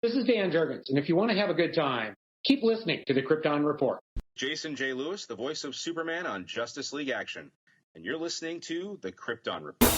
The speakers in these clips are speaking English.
This is Dan Jurgens, and if you want to have a good time, keep listening to the Krypton Report. Jason J. Lewis, the voice of Superman on Justice League Action, and you're listening to the Krypton Report.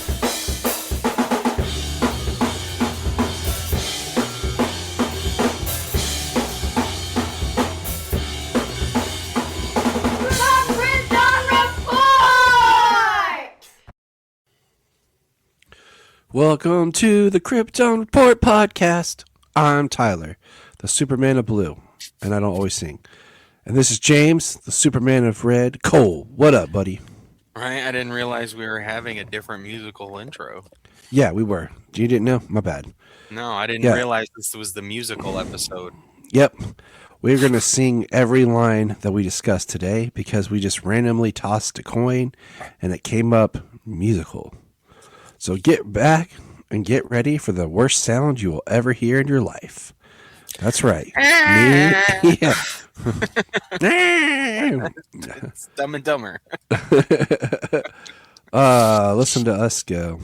Welcome to the Krypton Report podcast. I'm Tyler, the Superman of Blue, and I don't always sing. And this is James, the Superman of Red. Cole, what up, buddy? Right, I didn't realize we were having a different musical intro. Yeah, we were. You didn't know? My bad. No, I didn't realize this was the musical episode. Yep. We're going to sing every line that we discussed today because we just randomly tossed a coin and it came up musical. So get back and get ready for the worst sound you will ever hear in your life. That's right. Me? Yeah. It's Dumb and Dumber. Listen to us go.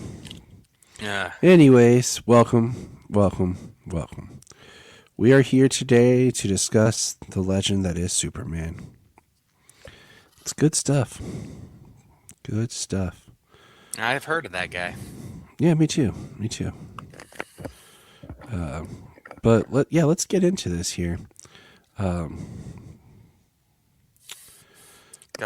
Yeah. Anyways, welcome. We are here today to discuss the legend that is Superman. It's good stuff. Good stuff. I've heard of that guy. Yeah, me too. But let's get into this here. Got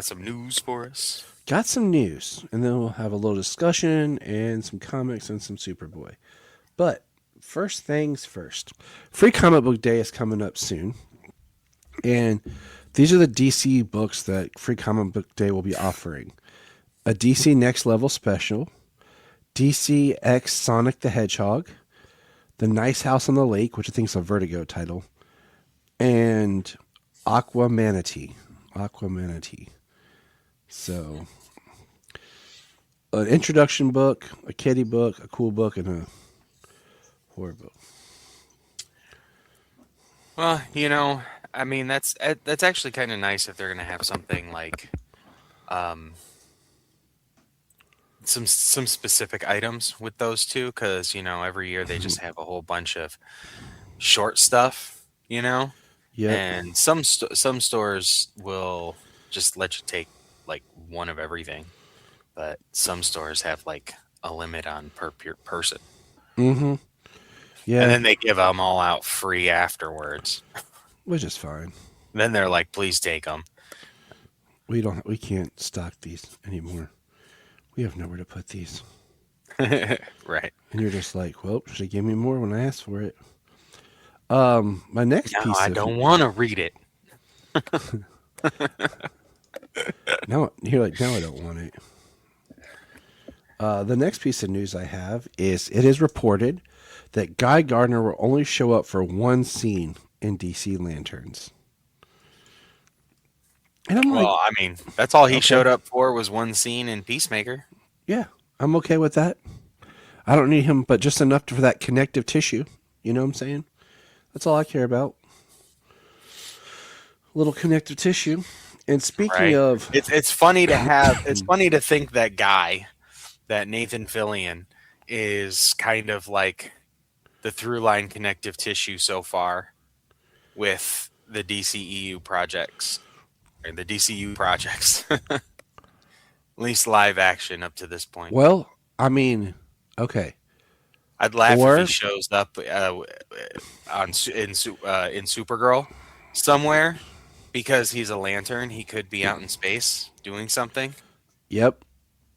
some news for us. Got some news, and then we'll have a little discussion and some comics and some Superboy. But first things first. Free Comic Book Day is coming up soon. And these are the DC books that Free Comic Book Day will be offering. A DC Next Level Special, DC X Sonic the Hedgehog, The Nice House on the Lake, which I think is a Vertigo title, and Aqua Manatee. So, an introduction book, a kiddie book, a cool book, and a horror book. Well, I mean, that's actually kind of nice if they're going to have something like some specific items with those two, because every year they just have a whole bunch of short stuff, Yeah. And some stores will just let you take like one of everything, but some stores have like a limit on per person. Mm-hmm. Yeah. And then they give them all out free afterwards, which is fine. Then they're like, "Please take them." We can't stock these anymore. We have nowhere to put these. Right. And you're just like, well, should have given me more when I asked for it. My next piece. I don't want to read it. Now you're like, now I don't want it. The next piece of news I have is it is reported that Guy Gardner will only show up for one scene in DC Lanterns. And I'm like, I mean, that's all he showed up for was one scene in Peacemaker. Yeah, I'm okay with that. I don't need him, but just enough for that connective tissue. You know what I'm saying? That's all I care about. A little connective tissue. And speaking of, it's funny to have. It's funny to think that guy, that Nathan Fillion, is kind of like the through line connective tissue so far with the DCEU projects. Or the DCU projects. At least live action up to this point. Well, I mean, okay. I'd laugh if he shows up in Supergirl somewhere, because he's a lantern. He could be out in space doing something. Yep.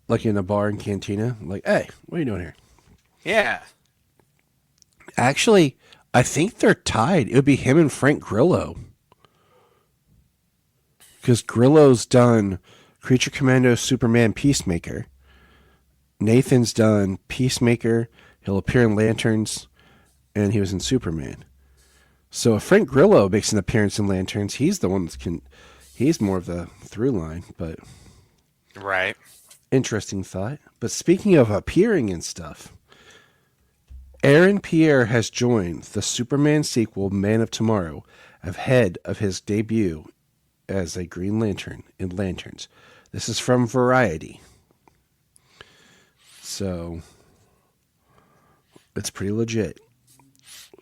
Like in a bar and cantina. Like, hey, what are you doing here? Yeah. Actually, I think they're tied. It would be him and Frank Grillo. Because Grillo's done Creature Commando, Superman, Peacemaker. Nathan's done Peacemaker. He'll appear in Lanterns. And he was in Superman. So if Frank Grillo makes an appearance in Lanterns, he's the one that he's more of the through line. But right. Interesting thought. But speaking of appearing and stuff, Aaron Pierre has joined the Superman sequel, Man of Tomorrow, ahead of his debut as a Green Lantern in Lanterns. This is from Variety. So, it's pretty legit.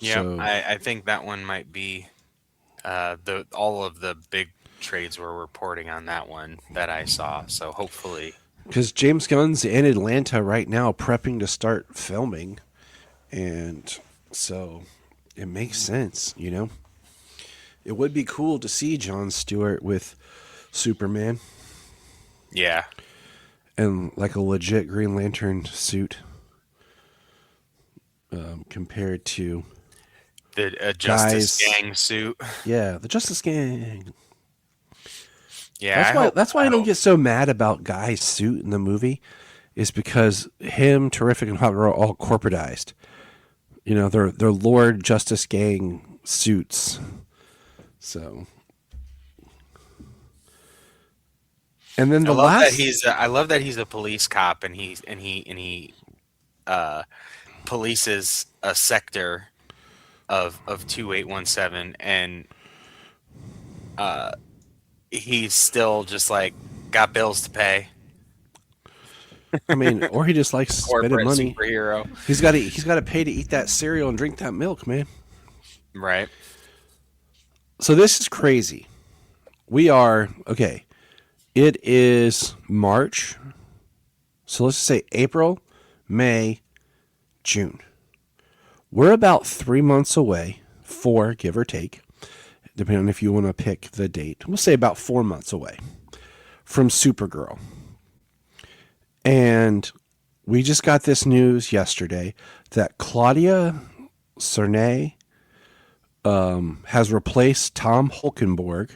Yeah, So, I think that one might be all of the big trades were reporting on that one that I saw. So hopefully, because James Gunn's in Atlanta right now prepping to start filming, and so it makes sense, you know. It would be cool to see Jon Stewart with Superman yeah, and like a legit Green Lantern suit, compared to the Justice guys. Gang suit. Yeah, the Justice Gang. Yeah, I hope. That's why I don't get so mad about Guy's suit in the movie, is because him, Terrific, and Hawk are all corporatized. You know, they're Lord Justice Gang suits. So, and then I love that he's a police cop and he polices a sector of 2817 and he's still just like got bills to pay. I mean, or he just likes spending Corporate money. superhero. He's got to pay to eat that cereal and drink that milk, man. Right. So this is crazy. We are okay. It is March. So let's just say April, May, June. We're about 3 months away, 4, give or take, depending on if you want to pick the date. We'll say about 4 months away from Supergirl. And we just got this news yesterday that Claudia Cernay has replaced Tom Holkenborg,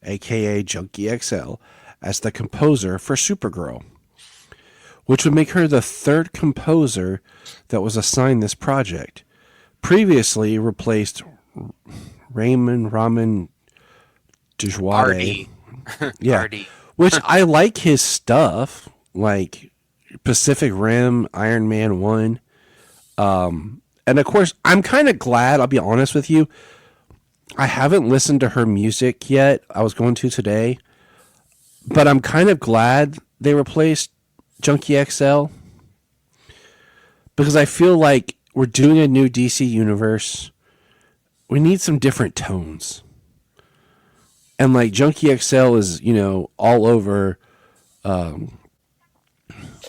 a.k.a. Junkie XL, as the composer for Supergirl, which would make her the third composer that was assigned this project. Previously replaced Raman Dujwade. Yeah, which I like his stuff, like Pacific Rim, Iron Man 1. And of course, I'm kind of glad, I'll be honest with you, I haven't listened to her music yet. I was going to today. But I'm kind of glad they replaced Junkie XL. Because I feel like we're doing a new DC universe. We need some different tones. And like Junkie XL is, you know, all over.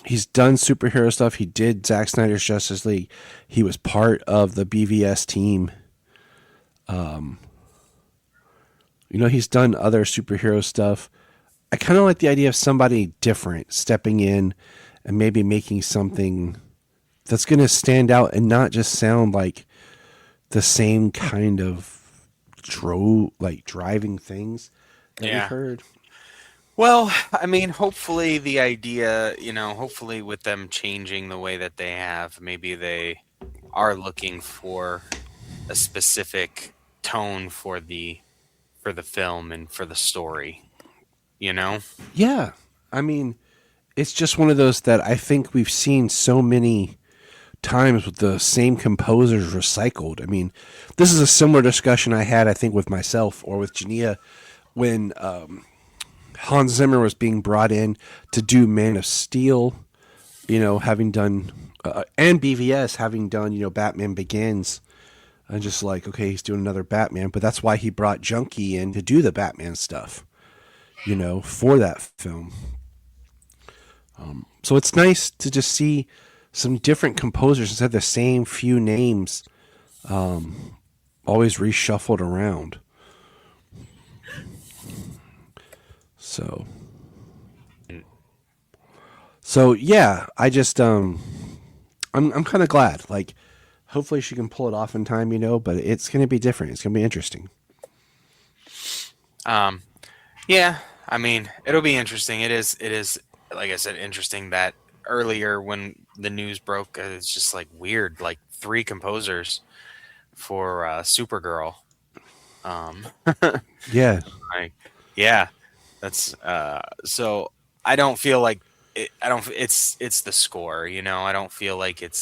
He's done superhero stuff. He did Zack Snyder's Justice League. He was part of the BVS team. You know, he's done other superhero stuff. I kind of like the idea of somebody different stepping in and maybe making something that's going to stand out and not just sound like the same kind of driving things that we've heard. Well, I mean, hopefully the idea, you know, hopefully with them changing the way that they have, maybe they are looking for a specific tone for the film and for the story, you know? Yeah. I mean, it's just one of those that I think we've seen so many times with the same composers recycled. I mean, this is a similar discussion I had, I think, with myself or with Jania when Hans Zimmer was being brought in to do Man of Steel, you know, having done, and BVS having done, you know, Batman Begins. And just like, okay, he's doing another Batman, but that's why he brought Junkie in to do the Batman stuff, you know, for that film. So it's nice to just see some different composers instead of the same few names, always reshuffled around. So yeah, I just I'm kind of glad. Like, hopefully she can pull it off in time, you know, but it's going to be different. It's going to be interesting. Yeah, I mean, it'll be interesting. It is, like I said, interesting that earlier when the news broke, it's just like weird, like 3 composers for Supergirl. Yeah. Like, yeah, that's, so I don't feel like it's the score, you know, I don't feel like it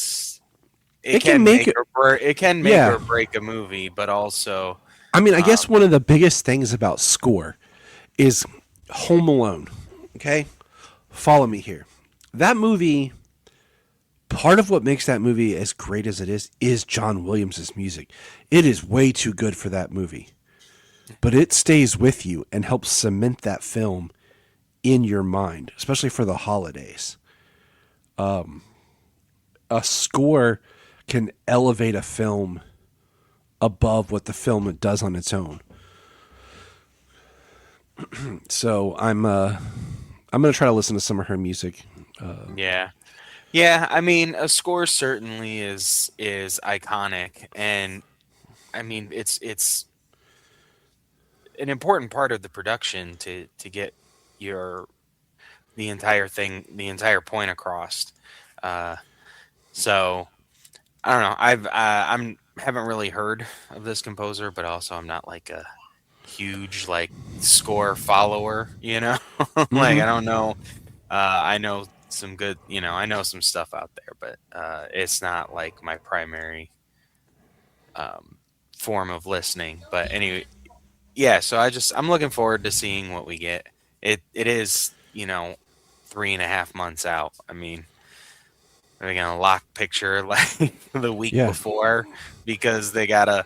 can make or break a movie, but also, I mean, I guess one of the biggest things about score is Home Alone. Okay, follow me here. That movie part of what makes that movie as great as it is John Williams' music. It is way too good for that movie. But it stays with you and helps cement that film in your mind, especially for the holidays. A score can elevate a film above what the film does on its own. So I'm going to try to listen to some of her music. Yeah. I mean, a score certainly is iconic, and I mean it's an important part of the production to get the entire point across. So I don't know. I'm haven't really heard of this composer, but also I'm not like a huge like score follower, Like I don't know. I know some good, I know some stuff out there, but it's not like my primary form of listening. But anyway, yeah. So I'm looking forward to seeing what we get. It is 3.5 months out. I mean, are they gonna lock picture like the week before because they gotta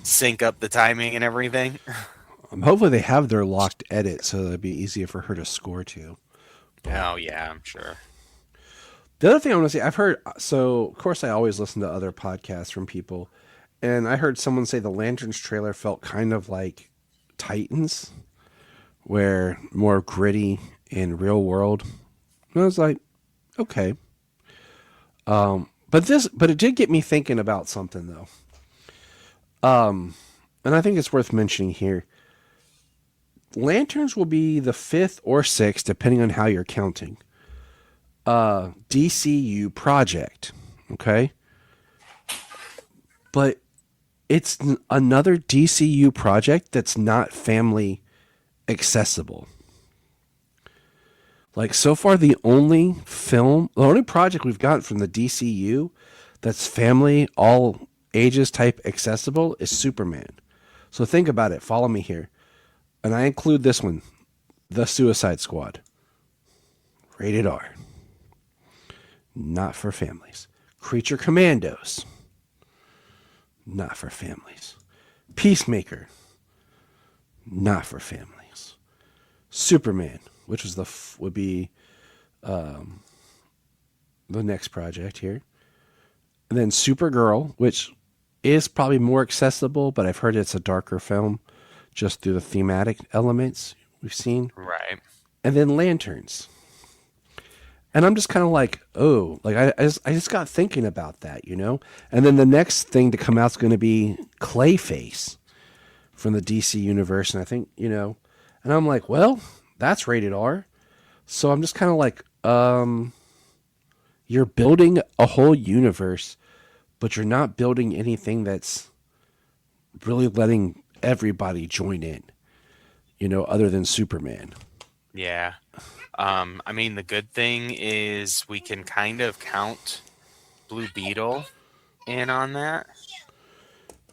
sync up the timing and everything? Hopefully they have their locked edit so it'd be easier for her to score to. Oh yeah, I'm sure. The other thing I want to say, of course I always listen to other podcasts from people, and I heard someone say the Lanterns trailer felt kind of like Titans, where more gritty and real world. And I was like, okay. But it did get me thinking about something though. And I think it's worth mentioning here. Lanterns will be the 5th or 6th, depending on how you're counting, DCU project. Okay. But it's another DCU project that's not family accessible. Like so far, the only project we've gotten from the DCU that's family, all ages type accessible is Superman. So think about it. Follow me here. And I include this one, The Suicide Squad. Rated R. Not for families. Creature Commandos. Not for families. Peacemaker. Not for families. Superman, which would be the next project here. And then Supergirl, which is probably more accessible, but I've heard it's a darker film just through the thematic elements we've seen. Right. And then Lanterns. And I'm just kind of like, oh, like I just got thinking about that, And then the next thing to come out is going to be Clayface from the DC universe. And I think, and I'm like, well, that's rated R. So I'm just kind of like, you're building a whole universe, but you're not building anything that's really letting everybody join in, other than Superman. Yeah. I mean, the good thing is we can kind of count Blue Beetle in on that.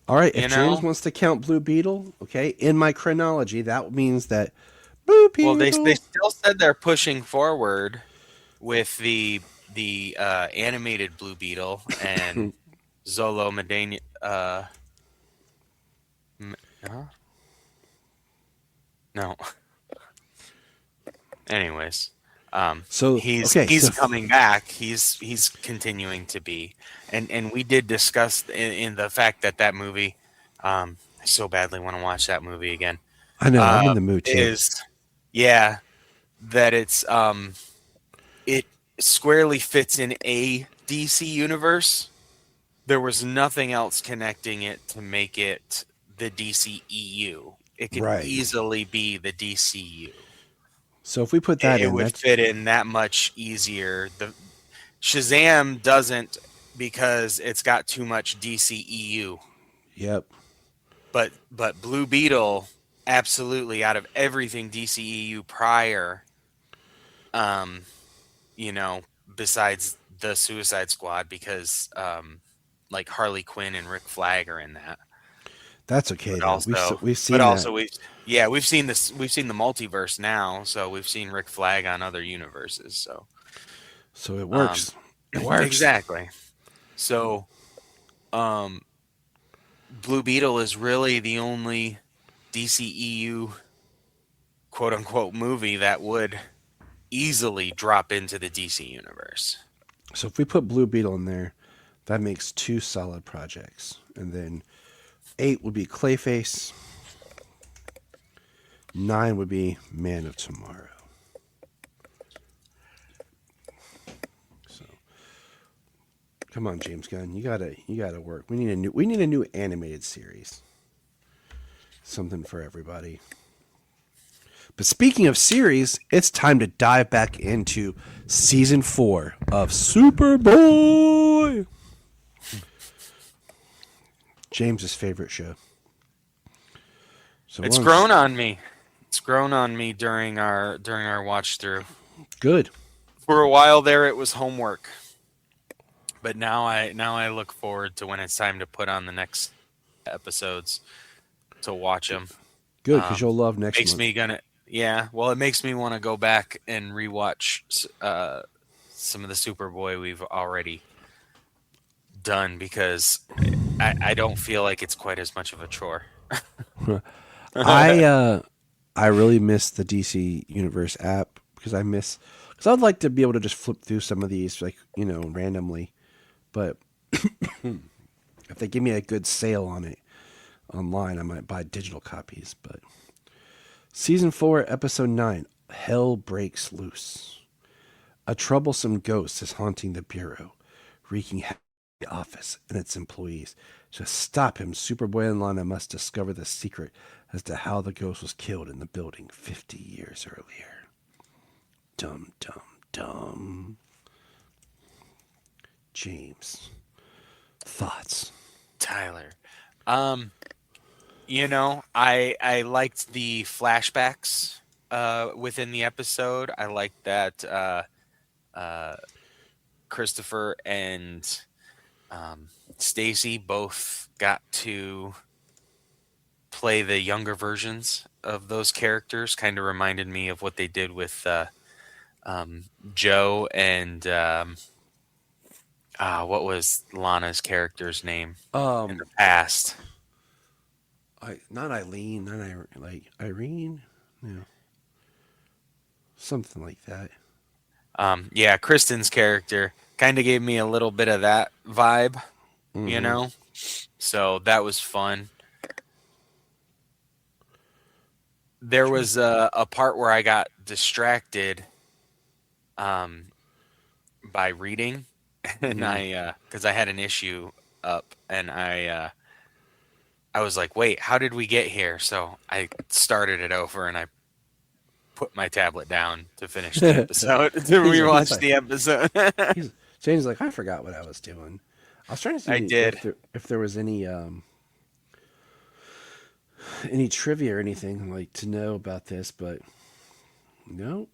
All right. If James wants to count Blue Beetle, okay, in my chronology, that means that Blue Beetle. Well, they still said they're pushing forward with the animated Blue Beetle and Zolo Medina. No. Anyways, so he's coming back. He's continuing to be, and we did discuss in the fact that movie. I so badly want to watch that movie again. I know I'm in the mood too. That it's it squarely fits in a DC universe. There was nothing else connecting it to make it the DCEU. It could easily be the DCU. So if we put that in, it would fit in that much easier. The Shazam doesn't because it's got too much DCEU. Yep. But Blue Beetle, absolutely, out of everything DCEU prior, besides the Suicide Squad, because like Harley Quinn and Rick Flag are in that. That's okay. We've seen. But that. Also, we've seen this. We've seen the multiverse now, so we've seen Rick Flag on other universes. So it works. It works. Exactly. So, Blue Beetle is really the only DCEU quote unquote movie that would easily drop into the DC universe. So if we put Blue Beetle in there, that makes 2 solid projects. And then 8 would be Clayface. 9 would be Man of Tomorrow. So come on, James Gunn, you gotta work. We need a new animated series. Something for everybody. But speaking of series, it's time to dive back into season 4 of Superboy. James's favorite show. So it's grown on me. It's grown on me during our watch through. Good. For a while there, it was homework, but now I look forward to when it's time to put on the next episodes to watch them. Good, because you'll love next month. It makes me want to go back and rewatch some of the Superboy we've already done because I don't feel like it's quite as much of a chore. I really miss the DC Universe app because I'd like to be able to just flip through some of these randomly, but if they give me a good sale on it online, I might buy digital copies. But season 4, episode 9, Hell Breaks Loose. A troublesome ghost is haunting the bureau, wreaking havoc in the office and its employees. To stop him, Superboy and Lana must discover the secret as to how the ghost was killed in the building 50 years earlier. Dum, dum, dum. James, thoughts? Tyler, I liked the flashbacks within the episode. I liked that Christopher and Stacy both got to play the younger versions of those characters. Kind of reminded me of what they did with Joe and what was Lana's character's name in the past? Not Eileen, Irene, something like that. Kristen's character kind of gave me a little bit of that vibe, so that was fun. There was a part where I got distracted by reading, and because I had an issue up, and I was like, wait, how did we get here? So I started it over, and I put my tablet down to finish the episode, to rewatch the episode. James I forgot what I was doing. I was trying to see if there was any trivia or anything to know about this, but no.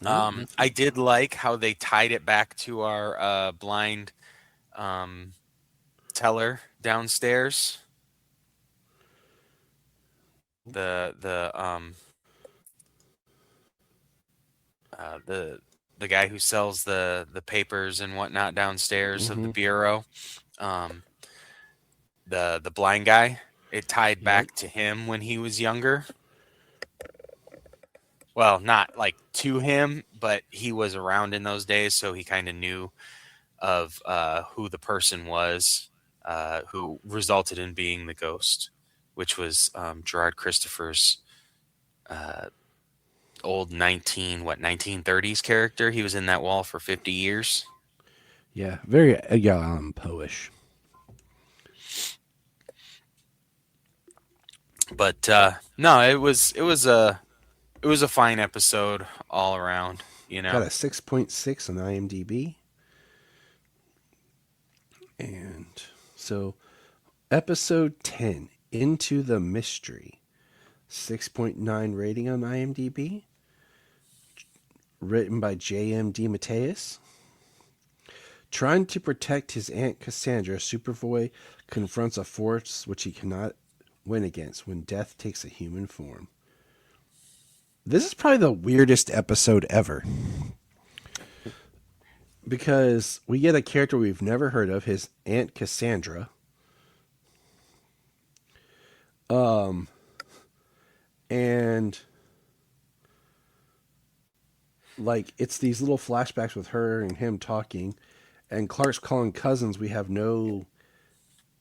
I did like how they tied it back to our blind teller downstairs. The guy who sells the papers and whatnot downstairs of the bureau, the blind guy, it tied back to him when he was younger. Well, not to him, but he was around in those days, so he kind of knew of who the person was who resulted in being the ghost, which was Gerard Christopher's old 1930s character. He was in that wall for 50 years. Yeah, very Edgar Allan Poe-ish. But no, it was a fine episode all around. Got a 6.6 on IMDb, and so episode 10, Into the Mystery, 6.9 rating on IMDb. Written by J.M. DeMatteis. Trying to protect his Aunt Cassandra, Superboy confronts a force which he cannot win against when death takes a human form. This is probably the weirdest episode ever. because we get a character we've never heard of, his Aunt Cassandra. And like it's these little flashbacks with her and him talking, and Clark's calling cousins we have no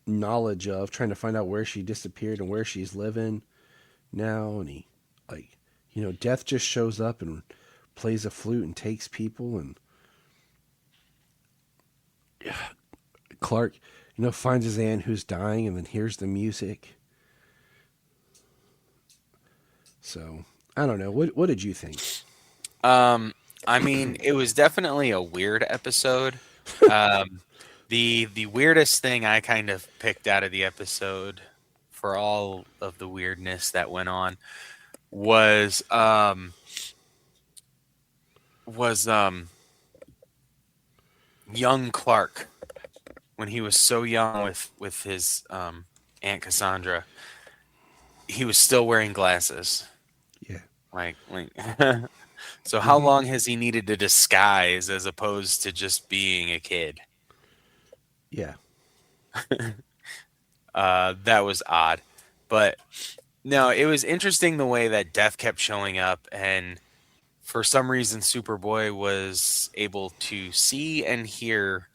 knowledge of, trying to find out where she disappeared and where she's living now. And he, like, Death just shows up and plays a flute and takes people, and Clark, finds his aunt who's dying and then hears the music. So I don't know. What did you think? I mean, it was definitely a weird episode. The weirdest thing I kind of picked out of the episode, for all of the weirdness that went on, was young Clark, when he was so young with his Aunt Cassandra. He was still wearing glasses. Yeah. Like so how long has he needed to disguise as opposed to just being a kid? Yeah. That was odd. But no, it was interesting the way that Death kept showing up, and for some reason Superboy was able to see and hear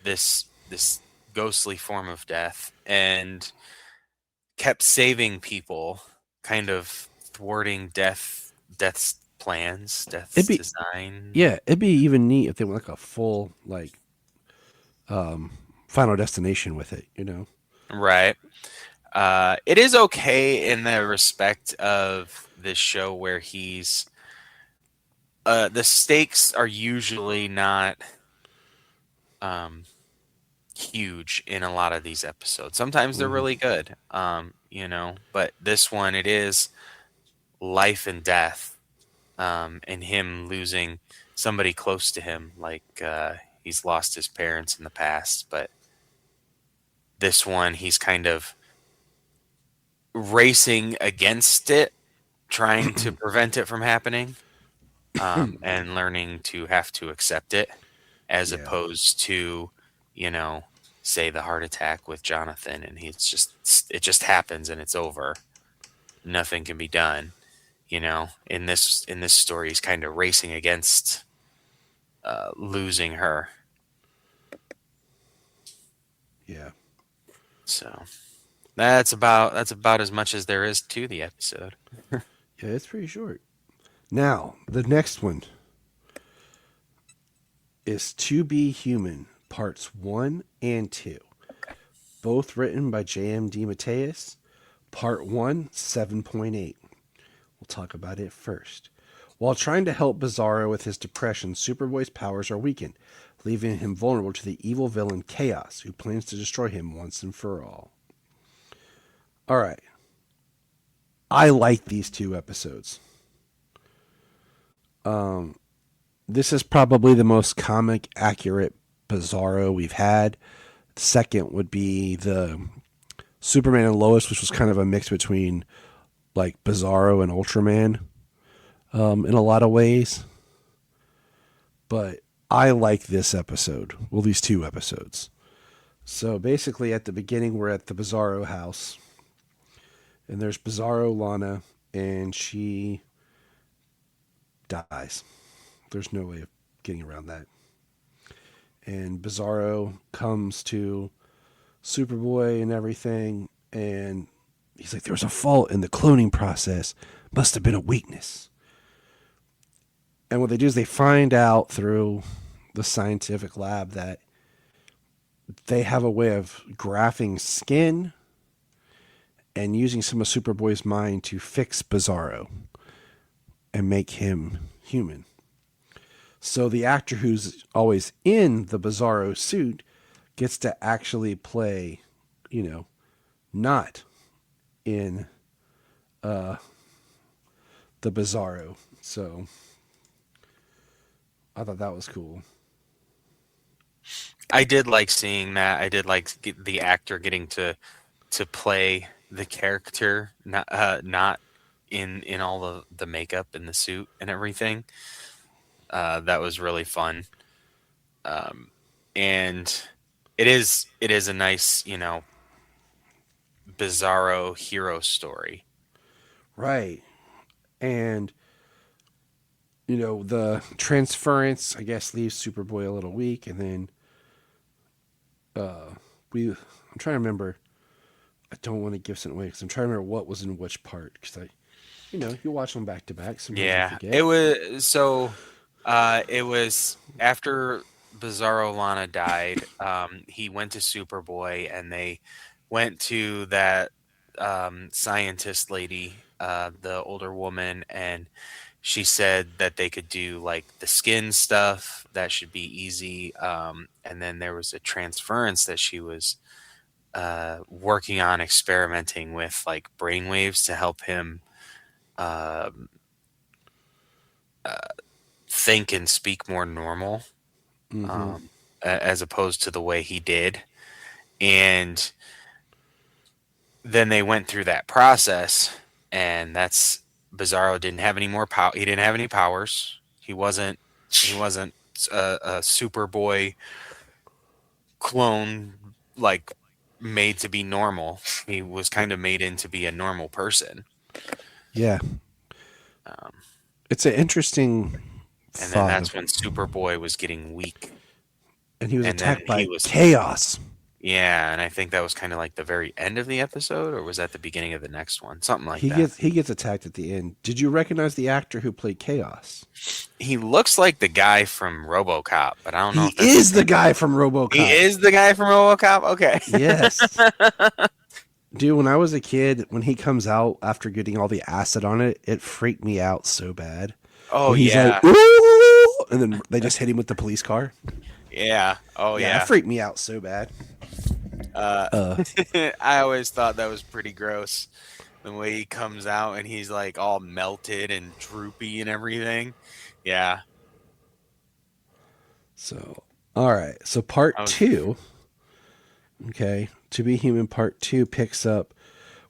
this ghostly form of Death and kept saving people, kind of thwarting Death's plans, Death's design. Yeah, it'd be even neat if they went like a full Final Destination with it, Right. It is okay in the respect of this show where he's the stakes are usually not huge in a lot of these episodes. Sometimes they're really good, but this one, it is life and death, and him losing somebody close to him, like he's lost his parents in the past, but this one he's kind of racing against it, trying to prevent it from happening, and learning to have to accept it, as opposed to, say the heart attack with Jonathan, and it just happens and it's over. Nothing can be done. In this story, he's kind of racing against losing her. Yeah. So that's about as much as there is to the episode. Yeah, it's pretty short. Now, the next one is To Be Human, parts 1 and 2. Both written by J.M. DeMatteis. Part 1, 7.8. We'll talk about it first. While trying to help Bizarro with his depression, Superboy's powers are weakened, leaving him vulnerable to the evil villain Chaos, who plans to destroy him once and for all. All right. I like these two episodes. This is probably the most comic accurate Bizarro we've had. The second would be the Superman and Lois, which was kind of a mix between like Bizarro and Ultraman in a lot of ways. But I like this episode. Well, these two episodes. So basically at the beginning, we're at the Bizarro house. And there's Bizarro Lana, and she dies. There's no way of getting around that. And Bizarro comes to Superboy and everything, and he's like, there was a fault in the cloning process. Must have been a weakness. And what they do is they find out through the scientific lab that they have a way of graphing skin and using some of Superboy's mind to fix Bizarro and make him human. So the actor who's always in the Bizarro suit gets to actually play, not in the Bizarro. So I thought that was cool. I did like seeing that. I did like the actor getting to play the character, not in all the makeup and the suit and everything. That was really fun. And it is a nice, Bizarro hero story. Right. And the transference, I guess, leaves Superboy a little weak, and then I'm trying to remember. I don't want to give something away because I'm trying to remember what was in which part. Because you watch them back to back. Sometimes you forget. It was so. It was after Bizarro Lana died. He went to Superboy, and they went to that scientist lady, the older woman, and she said that they could do like the skin stuff. That should be easy. And then there was a transference that she was working on, experimenting with like brainwaves to help him think and speak more normal, as opposed to the way he did. And then they went through that process, and that's Bizarro didn't have any more power. He didn't have any powers. He wasn't a Superboy clone, like made to be normal. He was kind of made in to be a normal person. Yeah. It's an interesting and then that's when Superboy was getting weak. And he was attacked by chaos. Yeah, and I think that was kind of like the very end of the episode, or was that the beginning of the next one? Something like that. He gets attacked at the end. Did you recognize the actor who played Chaos? He looks like the guy from RoboCop, but I don't know. He is the guy from RoboCop. He is the guy from RoboCop? Okay. Yes. Dude, when I was a kid, when he comes out after getting all the acid on it, it freaked me out so bad. Oh, he's yeah. like, ooh! And then they just hit him with the police car. Yeah. Oh, yeah. It freaked me out so bad. I always thought that was pretty gross. The way he comes out and he's like all melted and droopy and everything. Yeah. So, all right. So part 2, okay, To Be Human Part 2 picks up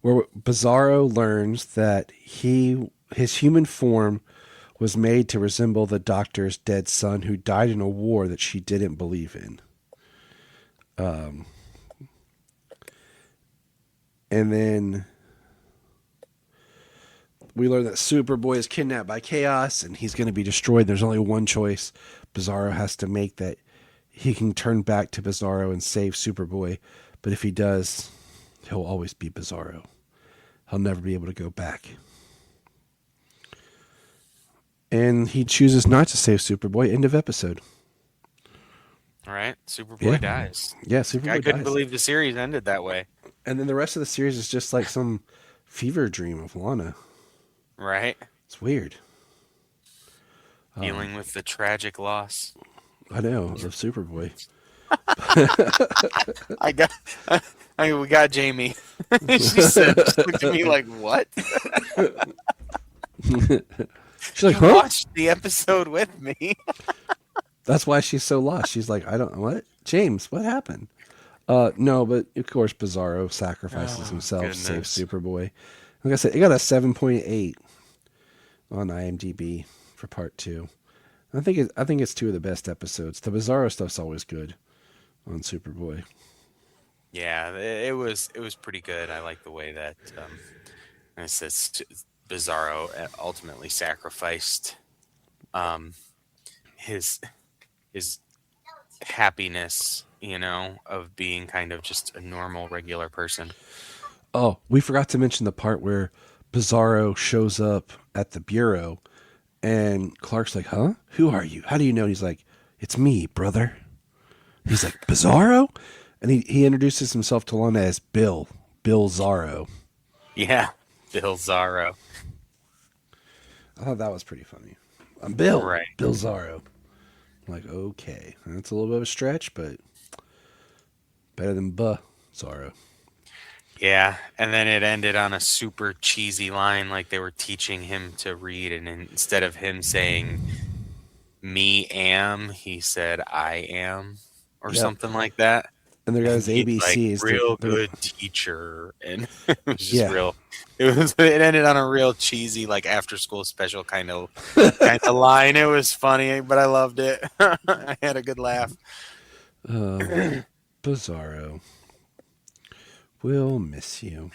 where Bizarro learns that his human form was made to resemble the doctor's dead son who died in a war that she didn't believe in. And then we learn that Superboy is kidnapped by Chaos and he's going to be destroyed. There's only one choice Bizarro has to make, that he can turn back to Bizarro and save Superboy. But if he does, he'll always be Bizarro. He'll never be able to go back. And he chooses not to save Superboy. End of episode. All right. Superboy dies. Yeah, Superboy dies. I couldn't believe the series ended that way. And then the rest of the series is just like some fever dream of Lana. Right. It's weird. Dealing with the tragic loss. I know, of Superboy. We got Jamie. She looked at me like, what? She's like, huh? Watched the episode with me. That's why she's so lost. She's like, I don't know what? James, what happened? No, but of course Bizarro sacrifices himself to save Superboy. Like I said, it got a 7.8 on IMDb for part 2. I think it's 2 of the best episodes. The Bizarro stuff's always good on Superboy. Yeah, it was pretty good. I like the way that Bizarro ultimately sacrificed his happiness, of being kind of just a normal, regular person. Oh, we forgot to mention the part where Bizarro shows up at the bureau and Clark's like, huh? Who are you? How do you know? And he's like, it's me, brother. He's like, Bizarro? And he introduces himself to Lana as Bill Zarro. Yeah, Bill Zarro. I thought that was pretty funny. I'm Bill. Right. Bill Zarro. I'm like, okay. That's a little bit of a stretch, but better than Zarro. Yeah, and then it ended on a super cheesy line, like they were teaching him to read, and instead of him saying "me am," he said "I am," or something like that. and their guys And he's like ABCs. real good teacher, and it was just Yeah. real. It ended on a real cheesy like after school special kind of line. It was funny, but I loved it. I had a good laugh. Bizarro. We'll miss you.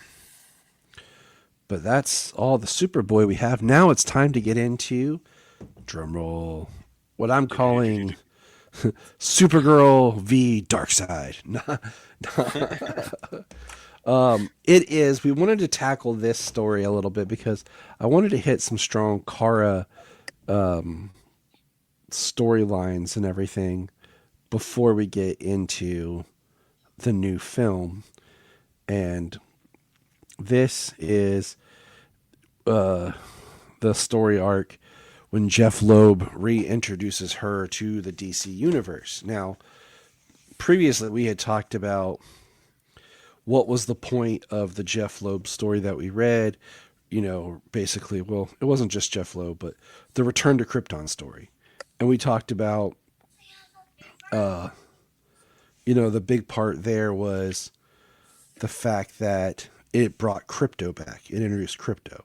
But that's all the Superboy we have. Now it's time to get into, drumroll, what I'm calling Supergirl v Darkseid. It is. We wanted to tackle this story a little bit because I wanted to hit some strong Kara storylines and everything before we get into the new film. And this is the story arc when Jeff Loeb reintroduces her to the DC universe. Now, previously we had talked about what was the point of the Jeff Loeb story that we read. You know, basically, well, it wasn't just Jeff Loeb, but the Return to Krypton story. And we talked about, the big part there was the fact that it brought Crypto back. It introduced Crypto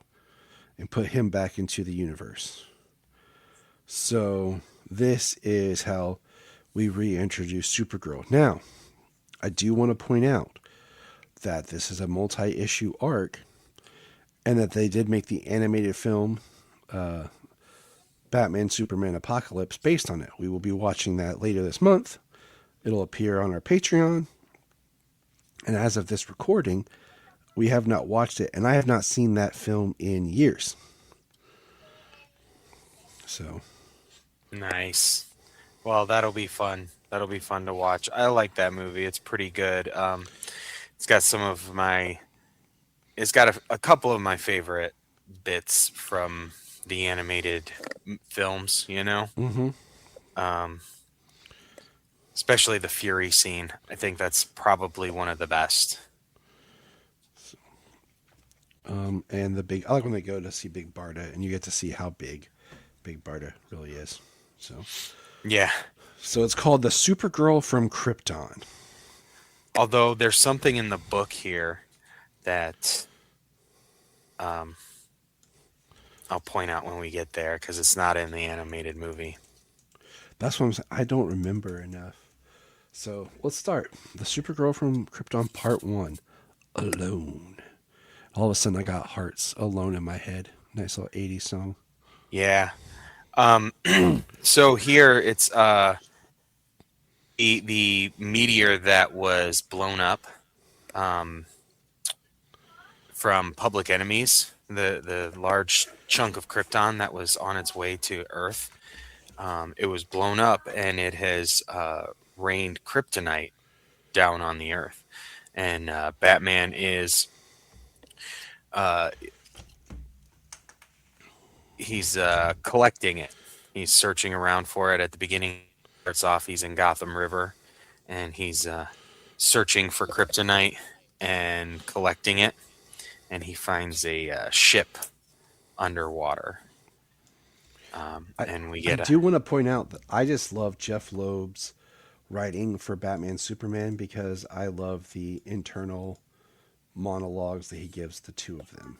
and put him back into the universe. So this is how we reintroduce Supergirl. Now, I do want to point out that this is a multi-issue arc and that they did make the animated film Batman Superman Apocalypse based on it. We will be watching that later this month. It'll appear on our Patreon. And as of this recording, we have not watched it, and I have not seen that film in years. So Nice. Well, that'll be fun. That'll be fun to watch. I like that movie. It's pretty good. It's got it's got a couple of my favorite bits from the animated films, you know? Mm-hmm. Especially the Fury scene. I think that's probably one of the best. And I like when they go to see Big Barda, and you get to see how big Barda really is. So yeah. So it's called the Supergirl from Krypton. Although there's something in the book here that I'll point out when we get there because it's not in the animated movie. That's what I'm saying. I don't remember enough. So let's start. The Supergirl from Krypton Part 1. Alone. All of a sudden I got Hearts Alone in my head. Nice little 80s song. Yeah. So here it's the meteor that was blown up from Public Enemies, the large chunk of Krypton that was on its way to Earth. It was blown up, and it has rained kryptonite down on the Earth. And Batman is he's collecting it. He's searching around for it. At the beginning, starts off, he's in Gotham River, and he's searching for kryptonite and collecting it. And he finds a ship underwater. And we get. I do want to point out that I just love Jeff Loeb's writing for Batman Superman because I love the internal monologues that he gives the two of them.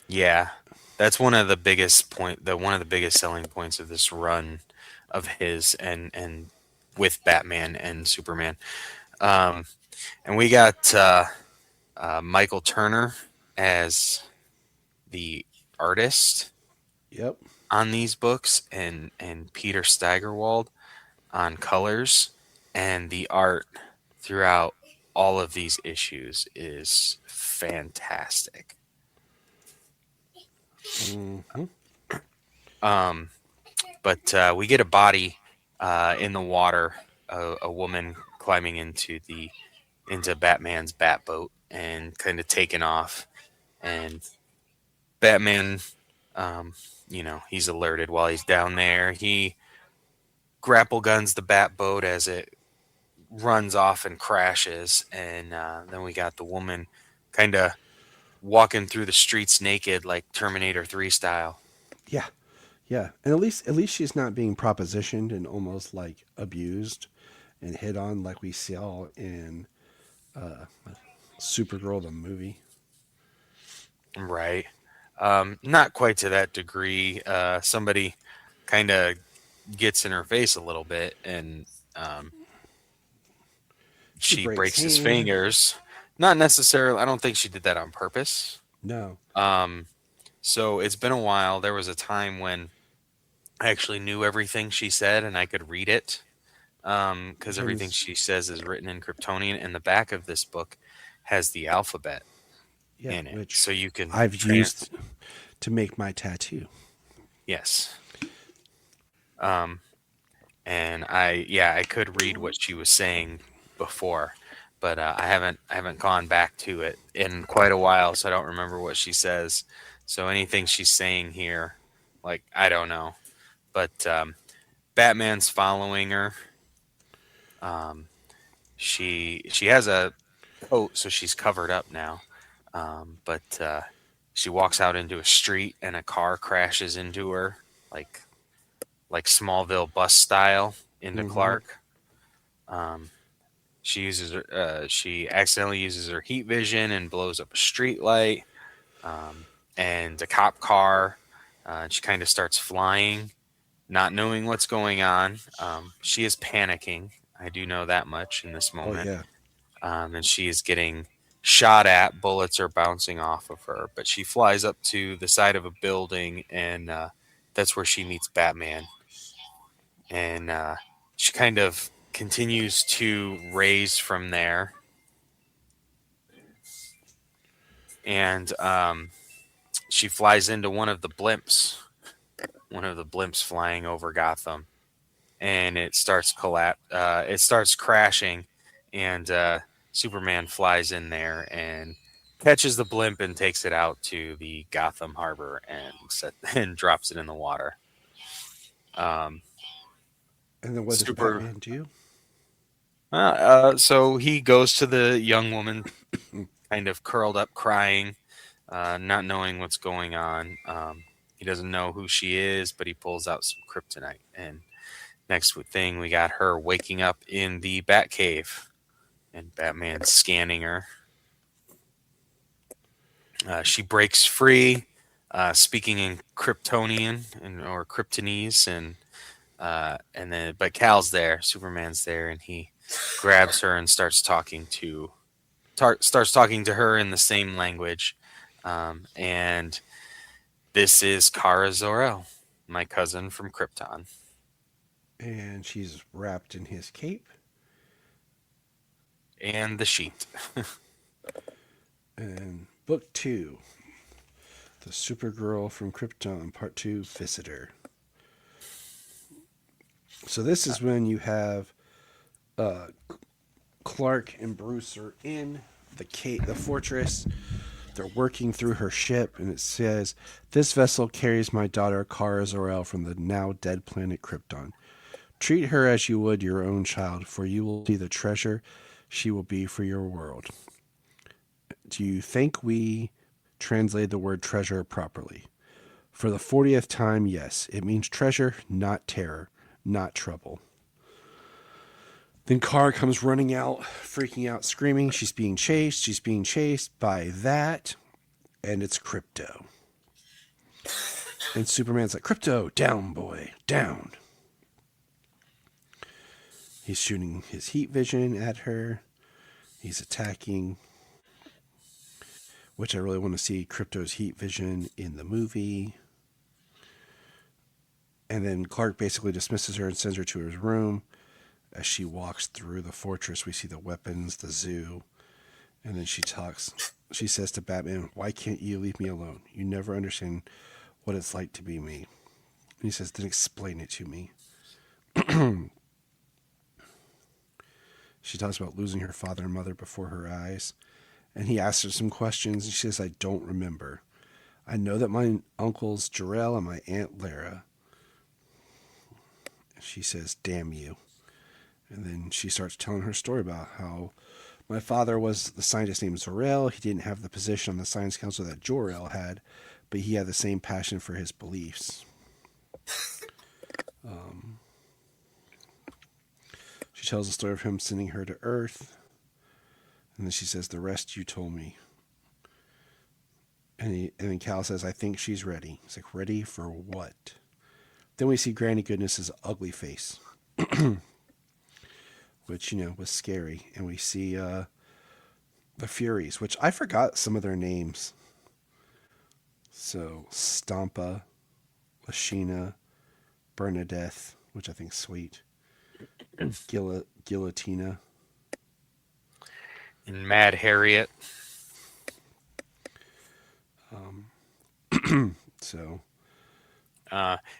Yeah, that's one of the biggest selling points of this run of his and with Batman and Superman. And we got Michael Turner as the artist. Yep. On these books, and Peter Steigerwald on colors, and the art throughout all of these issues is fantastic. Mm-hmm. But we get a body in the water, a woman climbing into Batman's Batboat and kind of taking off, and Batman, he's alerted while he's down there. He grapple guns the Batboat as it runs off and crashes, and then we got the woman kind of walking through the streets naked, like Terminator 3 style. Yeah, and at least she's not being propositioned and almost like abused and hit on like we saw in Supergirl the movie. Right. Not quite to that degree. Somebody kind of gets in her face a little bit, and um, She she breaks breaks his hand. fingers. Not necessarily. I don't think she did that on purpose. No. So it's been a while. There was a time when I actually knew everything she said and I could read it, because everything she says is written in Kryptonian. And the back of this book has the alphabet Yeah, in it, which so you can I've used to make my tattoo. Yes. And I could read what she was saying before, but I haven't gone back to it in quite a while, so I don't remember what she says. So anything she's saying here, like, I don't know. But Batman's following her. She has a coat, so she's covered up now. But she walks out into a street, and a car crashes into her, like Smallville bus style into Clark. She accidentally uses her heat vision and blows up a street light, and a cop car. And she kind of starts flying, not knowing what's going on. She is panicking. I do know that much in this Oh moment. yeah. And she is getting shot at. Bullets are bouncing off of her, but she flies up to the side of a building, and that's where she meets Batman. And she kind of continues to raise from there. And she flies into one of the blimps flying over Gotham, and it starts crashing, and Superman flies in there and catches the blimp and takes it out to the Gotham harbor and drops it in the water. And then what does Super. Batman do? So he goes to the young woman, kind of curled up, crying, not knowing what's going on. He doesn't know who she is, but he pulls out some kryptonite. And next thing, we got her waking up in the Batcave, and Batman scanning her. She breaks free, speaking in Kryptonian or Kryptonese, and then but Cal's there, Superman's there, and he grabs her and starts talking to her in the same language. And this is Kara Zor-El, my cousin from Krypton. And she's wrapped in his cape. And the sheet. And book 2, The Supergirl from Krypton, Part 2, Visitor. So this is when you have Clark and Bruce are in the fortress. They're working through her ship, and it says, "This vessel carries my daughter Kara Zor-El from the now dead planet Krypton. Treat her as you would your own child, for you will see the treasure she will be for your world." Do you think we translated the word treasure properly? For the 40th time, yes. It means treasure, not terror, not trouble. Then Kara comes running out, freaking out, screaming. She's being chased. She's being chased by that, and it's Krypto. And Superman's like, "Krypto, down, boy, down." He's shooting his heat vision at her. He's attacking, which I really want to see Krypto's heat vision in the movie. And then Clark basically dismisses her and sends her to his room. As she walks through the fortress, we see the weapons, the zoo, and then she says to Batman, "Why can't you leave me alone? You never understand what it's like to be me." And he says, "Then explain it to me." She talks about losing her father and mother before her eyes. And he asks her some questions, and she says, "I don't remember. I know that my uncle's Jor-El and my aunt Lara." She says, "Damn you." And then she starts telling her story about how my father was the scientist named Zor-El. He didn't have the position on the science council that Jor-El had, but he had the same passion for his beliefs. She She tells the story of him sending her to Earth. And then she says, the rest you told me. And then Cal says, I think she's ready. He's like, ready for what? Then we see Granny Goodness's ugly face, which, was scary. And we see the Furies, which I forgot some of their names. So, Stampa, Lashina, Bernadette, which I think is sweet, Guillotina. And Mad Harriet. So,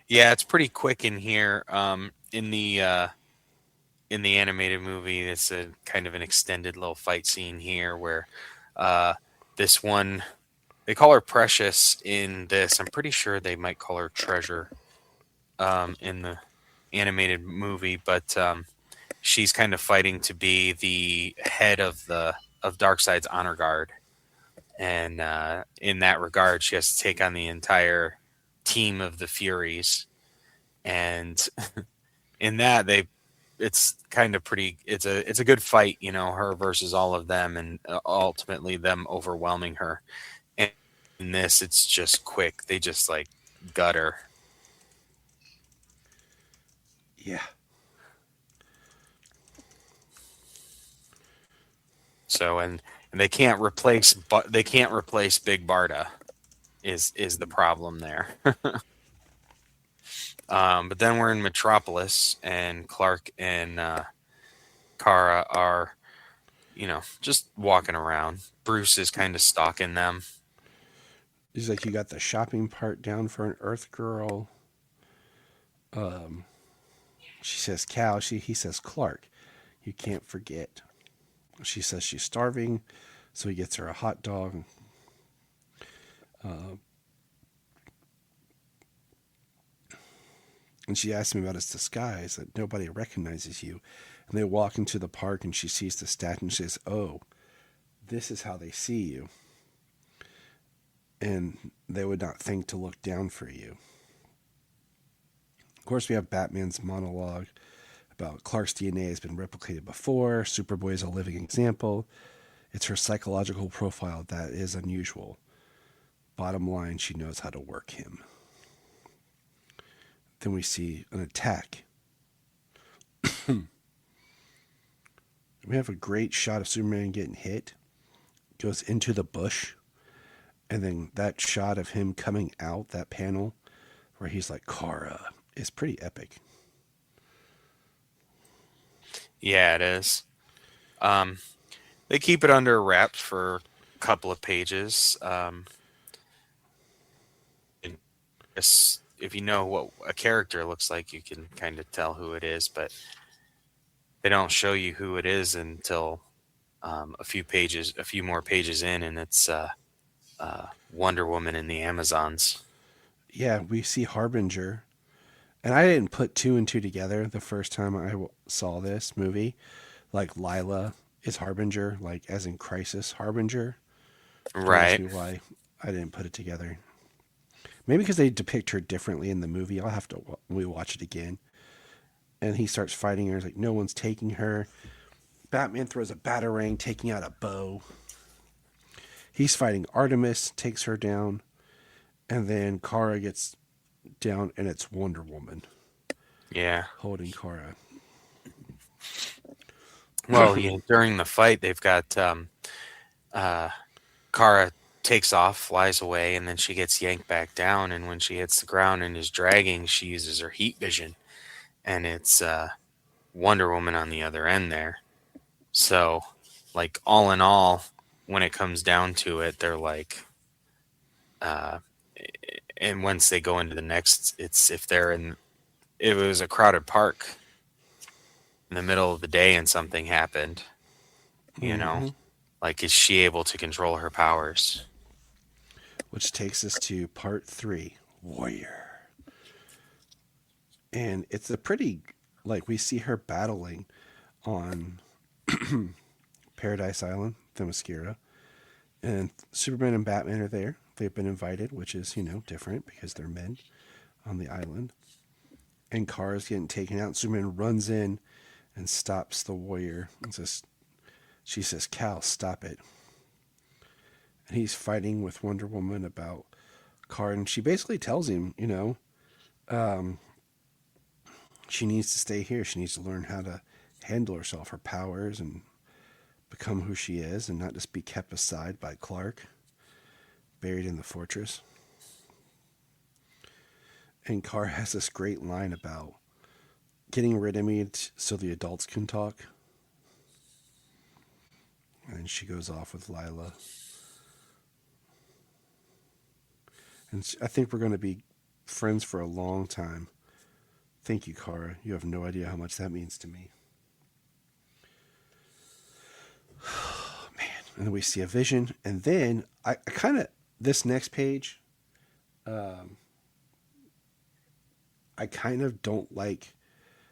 yeah, it's pretty quick in here. In the animated movie, it's a kind of an extended little fight scene here where this one, they call her Precious in this. I'm pretty sure they might call her Treasure in the animated movie, but she's kind of fighting to be the head of Darkseid's honor guard. And in that regard, she has to take on the entire team of the Furies. And in that, it's kind of pretty. It's a good fight, her versus all of them, and ultimately them overwhelming her. And in this, it's just quick. They just like gut her. Yeah. So and they can't replace Big Barda is the problem there. But then we're in Metropolis, and Clark and Kara are, just walking around. Bruce is kind of stalking them. He's like, you got the shopping part down for an Earth girl. She says Cal. He says Clark. You can't forget. She says she's starving, so he gets her a hot dog. And she asks him about his disguise, that nobody recognizes you. And they walk into the park, and she sees the statue and says, oh, this is how they see you. And they would not think to look down for you. Of course, we have Batman's monologue about Clark's DNA has been replicated before. Superboy is a living example. It's her psychological profile that is unusual. Bottom line, she knows how to work him. Then we see an attack. We have a great shot of Superman getting hit. Goes into the bush. And then that shot of him coming out, that panel, where he's like, Kara, is pretty epic. Yeah, it is. They keep it under wraps for a couple of pages. If you know what a character looks like, you can kind of tell who it is, but they don't show you who it is until a few more pages in, and it's Wonder Woman in the Amazons. Yeah, we see Harbinger. And I didn't put two and two together the first time I saw this movie. Like, Lila is Harbinger, like as in Crisis Harbinger. Right. That's why I didn't put it together. Maybe because they depict her differently in the movie. I'll have to watch it again. And he starts fighting her. He's like, no one's taking her. Batman throws a batarang, taking out a bow. He's fighting Artemis, takes her down. And then Kara gets down, and it's Wonder Woman. Yeah. Holding Kara. Well, during the fight, they've got Kara takes off, flies away, and then she gets yanked back down. And when she hits the ground and is dragging, she uses her heat vision. And it's Wonder Woman on the other end there. So, like, all in all, when it comes down to it, they're like... and once they go into the next, it's if it was a crowded park in the middle of the day and something happened, like, is she able to control her powers? Which takes us to part 3, Warrior. And it's a pretty, like, we see her battling on Paradise Island, Themyscira. And Superman and Batman are there. They've been invited, which is, different because they're men on the island. And Kara's getting taken out. Superman runs in and stops the warrior and says, she says, Cal, stop it. And he's fighting with Wonder Woman about Kara, and she basically tells him, um, she needs to stay here. She needs to learn how to handle herself, her powers, and become who she is, and not just be kept aside by Clark, buried in the fortress. And Kara has this great line about getting rid of me so the adults can talk. And she goes off with Lila. And I think we're going to be friends for a long time. Thank you, Kara. You have no idea how much that means to me. Man. And then we see a vision. And then I kind of, this next page, I kind of don't like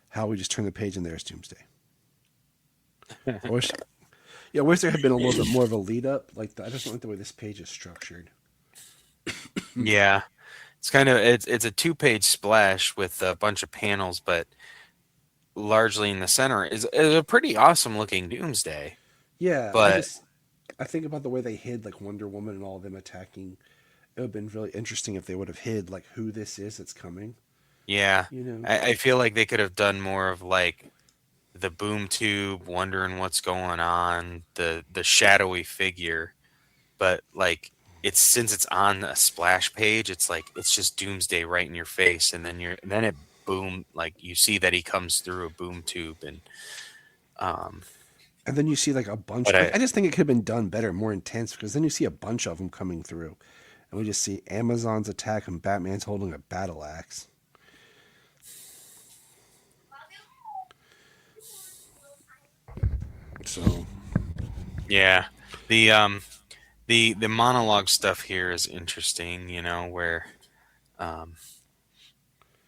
how we just turn the page and there's Doomsday. I wish there had been a little bit more of a lead up. Like I just don't like the way this page is structured. Yeah, it's kind of it's a 2-page splash with a bunch of panels, but largely in the center is a pretty awesome looking Doomsday. Yeah, but I think about the way they hid like Wonder Woman and all of them attacking. It would have been really interesting if they would have hid like who this is that's coming. Yeah, I feel like they could have done more of like the boom tube, wondering what's going on, the shadowy figure, but like since it's on a splash page, it's like it's just Doomsday right in your face, and then it boom, like you see that he comes through a boom tube, and then you see like a bunch. I just think it could have been done better, more intense, because then you see a bunch of them coming through, and we just see Amazon's attack and Batman's holding a battle axe. So, yeah, the monologue stuff here is interesting. Where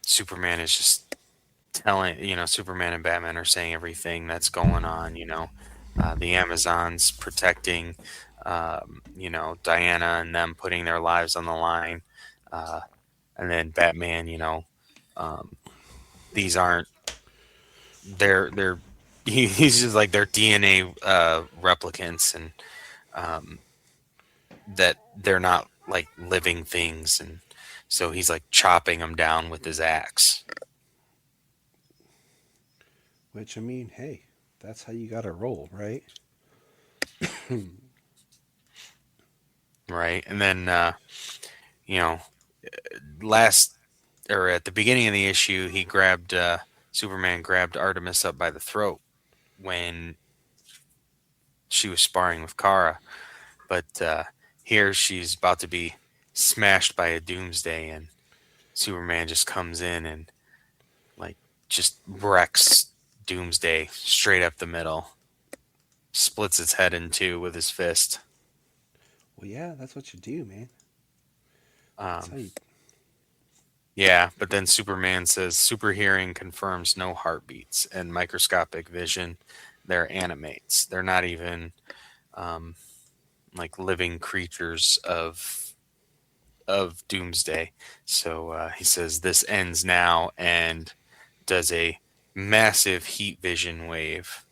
Superman is just telling, Superman and Batman are saying everything that's going on. The Amazons protecting, Diana and them putting their lives on the line, and then Batman, these aren't they're he's just like they're DNA replicants, and that they're not like living things, and so he's like chopping them down with his axe. Which, I mean, hey, that's how you gotta roll, right? Right, and then last or at the beginning of the issue, Superman grabbed Artemis up by the throat when she was sparring with Kara, but here she's about to be smashed by a Doomsday, and Superman just comes in and like just wrecks Doomsday straight up the middle, splits its head in two with his fist. Well, yeah, that's what you do, man. That's how you... Yeah, but then Superman says super hearing confirms no heartbeats and microscopic vision. They're animates. They're not even like living creatures of Doomsday. So he says this ends now, and does a massive heat vision wave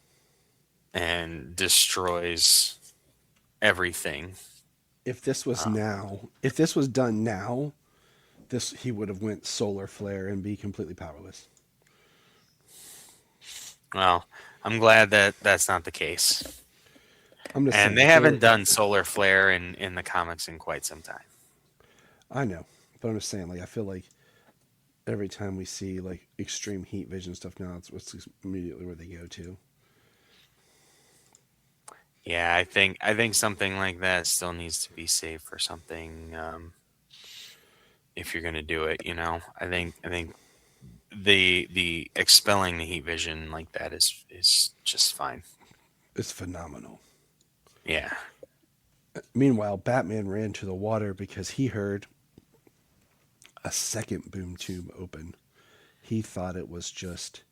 and destroys everything. If this was if this was done now, he would have went solar flare and be completely powerless. Well, I'm glad that that's not the case. I'm just saying, they haven't done solar flare in the comics in quite some time. I know, but I'm just saying, like, I feel like every time we see like extreme heat vision stuff now, it's immediately where they go to. Yeah, I think something like that still needs to be saved for something. If you're gonna do it, I think the expelling the heat vision like that is just fine. It's phenomenal. Yeah. Meanwhile, Batman ran to the water because he heard a second boom tube open. He thought it was just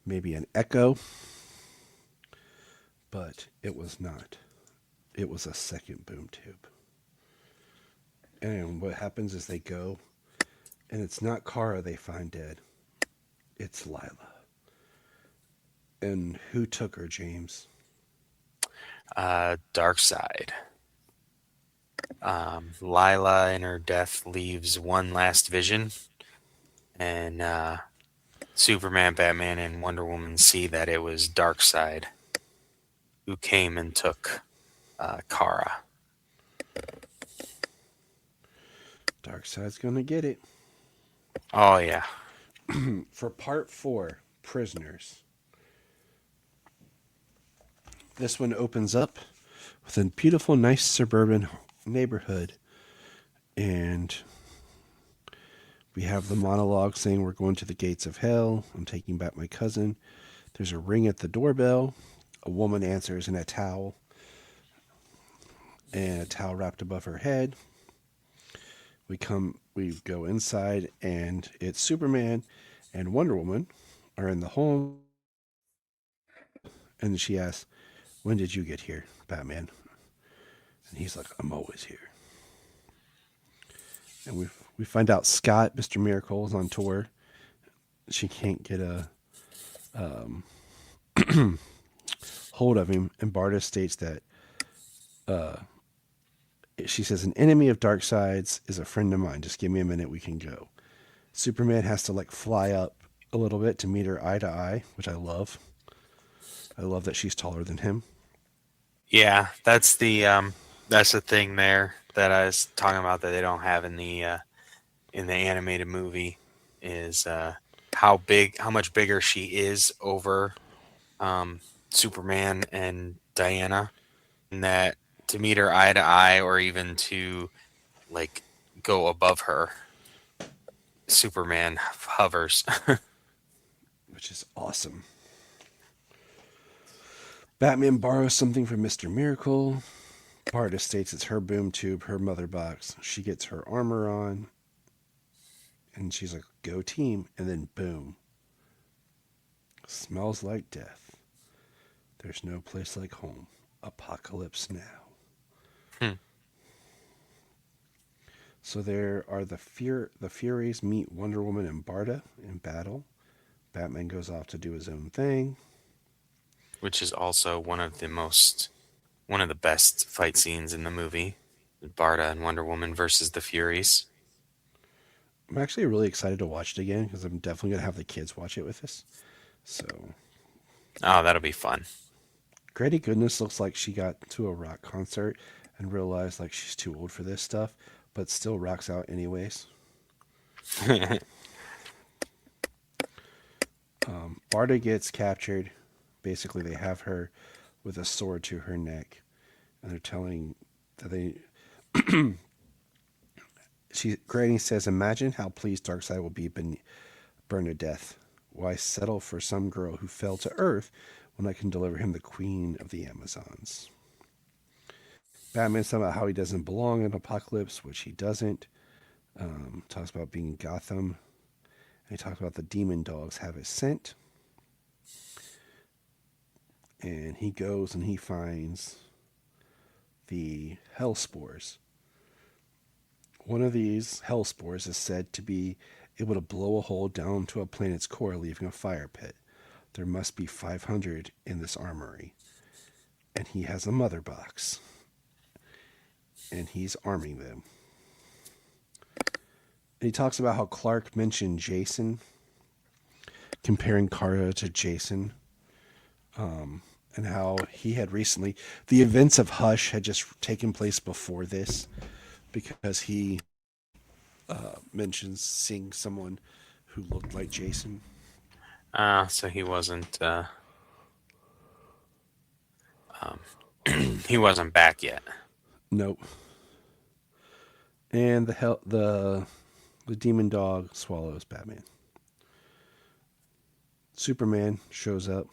maybe an echo, but it was not. It was a second boom tube. And what happens is they go, and it's not Kara they find dead. It's Lila. And who took her, James? Darkseid. Lila in her death leaves one last vision, and Superman, Batman, and Wonder Woman see that it was Darkseid who came and took Kara. Darkseid's gonna get it. Oh yeah. For part 4, Prisoners. This one opens up with a beautiful, nice suburban neighborhood, and we have the monologue saying, "We're going to the gates of hell. I'm taking back my cousin." There's a ring at the doorbell. A woman answers in a towel, and a towel wrapped above her head. We go inside, and it's Superman and Wonder Woman are in the home, and she asks, "When did you get here, Batman?" And he's like, "I'm always here." And we find out Scott, Mr. Miracle, is on tour. She can't get a hold of him, and Barda states that she says, "An enemy of Darkseid's is a friend of mine. Just give me a minute, we can go." Superman has to fly up a little bit to meet her eye to eye, which I love. I love that she's taller than him. Yeah, that's the thing there that I was talking about that they don't have in the animated movie is how much bigger she is over Superman and Diana, and that to meet her eye to eye or even to go above her, Superman hovers. Which is awesome. Batman borrows something from Mr. Miracle. Barda states it's her boom tube, her mother box. She gets her armor on, and she's like, "Go team," and then boom. Smells like death. There's no place like home. Apocalypse now. So there are the Furies meet Wonder Woman and Barda in battle. Batman goes off to do his own thing. Which is also one of the best fight scenes in the movie. Barda and Wonder Woman versus the Furies. I'm actually really excited to watch it again because I'm definitely going to have the kids watch it with us. So. Oh, that'll be fun. Grady Goodness looks like she got to a rock concert and realized she's too old for this stuff, but still rocks out anyways. Barda gets captured. Basically, they have her with a sword to her neck, and they're telling that they. Granny says, "Imagine how pleased Darkseid will be burned to death. Why settle for some girl who fell to earth when I can deliver him the Queen of the Amazons?" Batman's talking about how he doesn't belong in Apocalypse, which he doesn't. Talks about being in Gotham. And he talks about the demon dogs have his scent. And he goes and he finds the hell spores. One of these hell spores is said to be able to blow a hole down to a planet's core, leaving a fire pit. There must be 500 in this armory. And he has a mother box. And he's arming them. And he talks about how Clark mentioned Jason, comparing Kara to Jason. And how he had recently, the events of Hush had just taken place before this, because he mentions seeing someone who looked like Jason. So he wasn't he wasn't back yet. Nope. And the demon dog swallows Batman. Superman shows up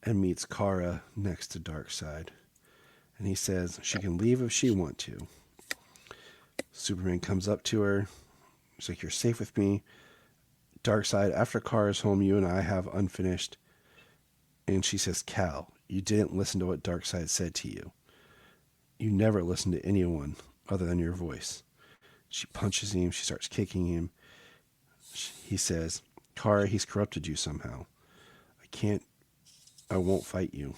and meets Kara next to Darkseid. And he says she can leave if she wants to. Superman comes up to her. He's like, "You're safe with me. Darkseid, after Kara's home, you and I have unfinished." And she says, "Cal, you didn't listen to what Darkseid said to you. You never listen to anyone other than your voice." She punches him. She starts kicking him. He says, "Kara, he's corrupted you somehow. I I won't fight you.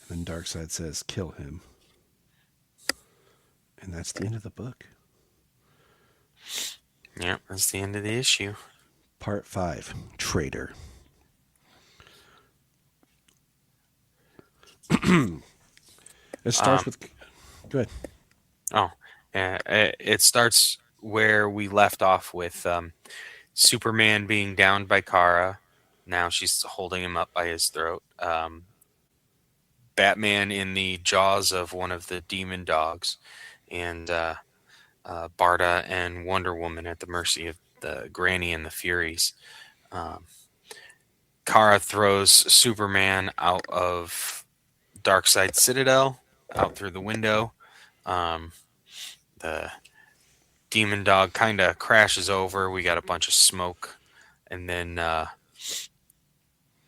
And then Darkseid says, kill him. And that's the end of the book. Yeah, that's the end of the issue. Part 5, Traitor. It starts with... Go ahead. Oh, it starts where we left off with Superman being downed by Kara. Now she's holding him up by his throat. Batman in the jaws of one of the demon dogs. And Barda and Wonder Woman at the mercy of the Granny and the Furies. Kara throws Superman out of Darkseid Citadel, out through the window. The demon dog kind of crashes over. We got a bunch of smoke. And then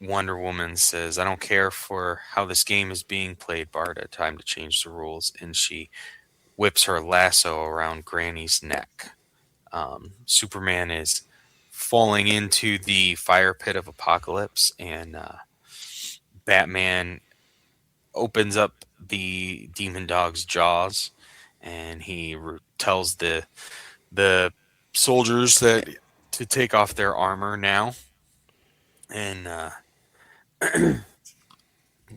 Wonder Woman says, I don't care for how this game is being played, Barda. Time to change the rules. And she whips her lasso around Granny's neck. Superman is falling into the fire pit of apocalypse, and Batman opens up the demon dog's jaws, and he tells the soldiers that to take off their armor now. And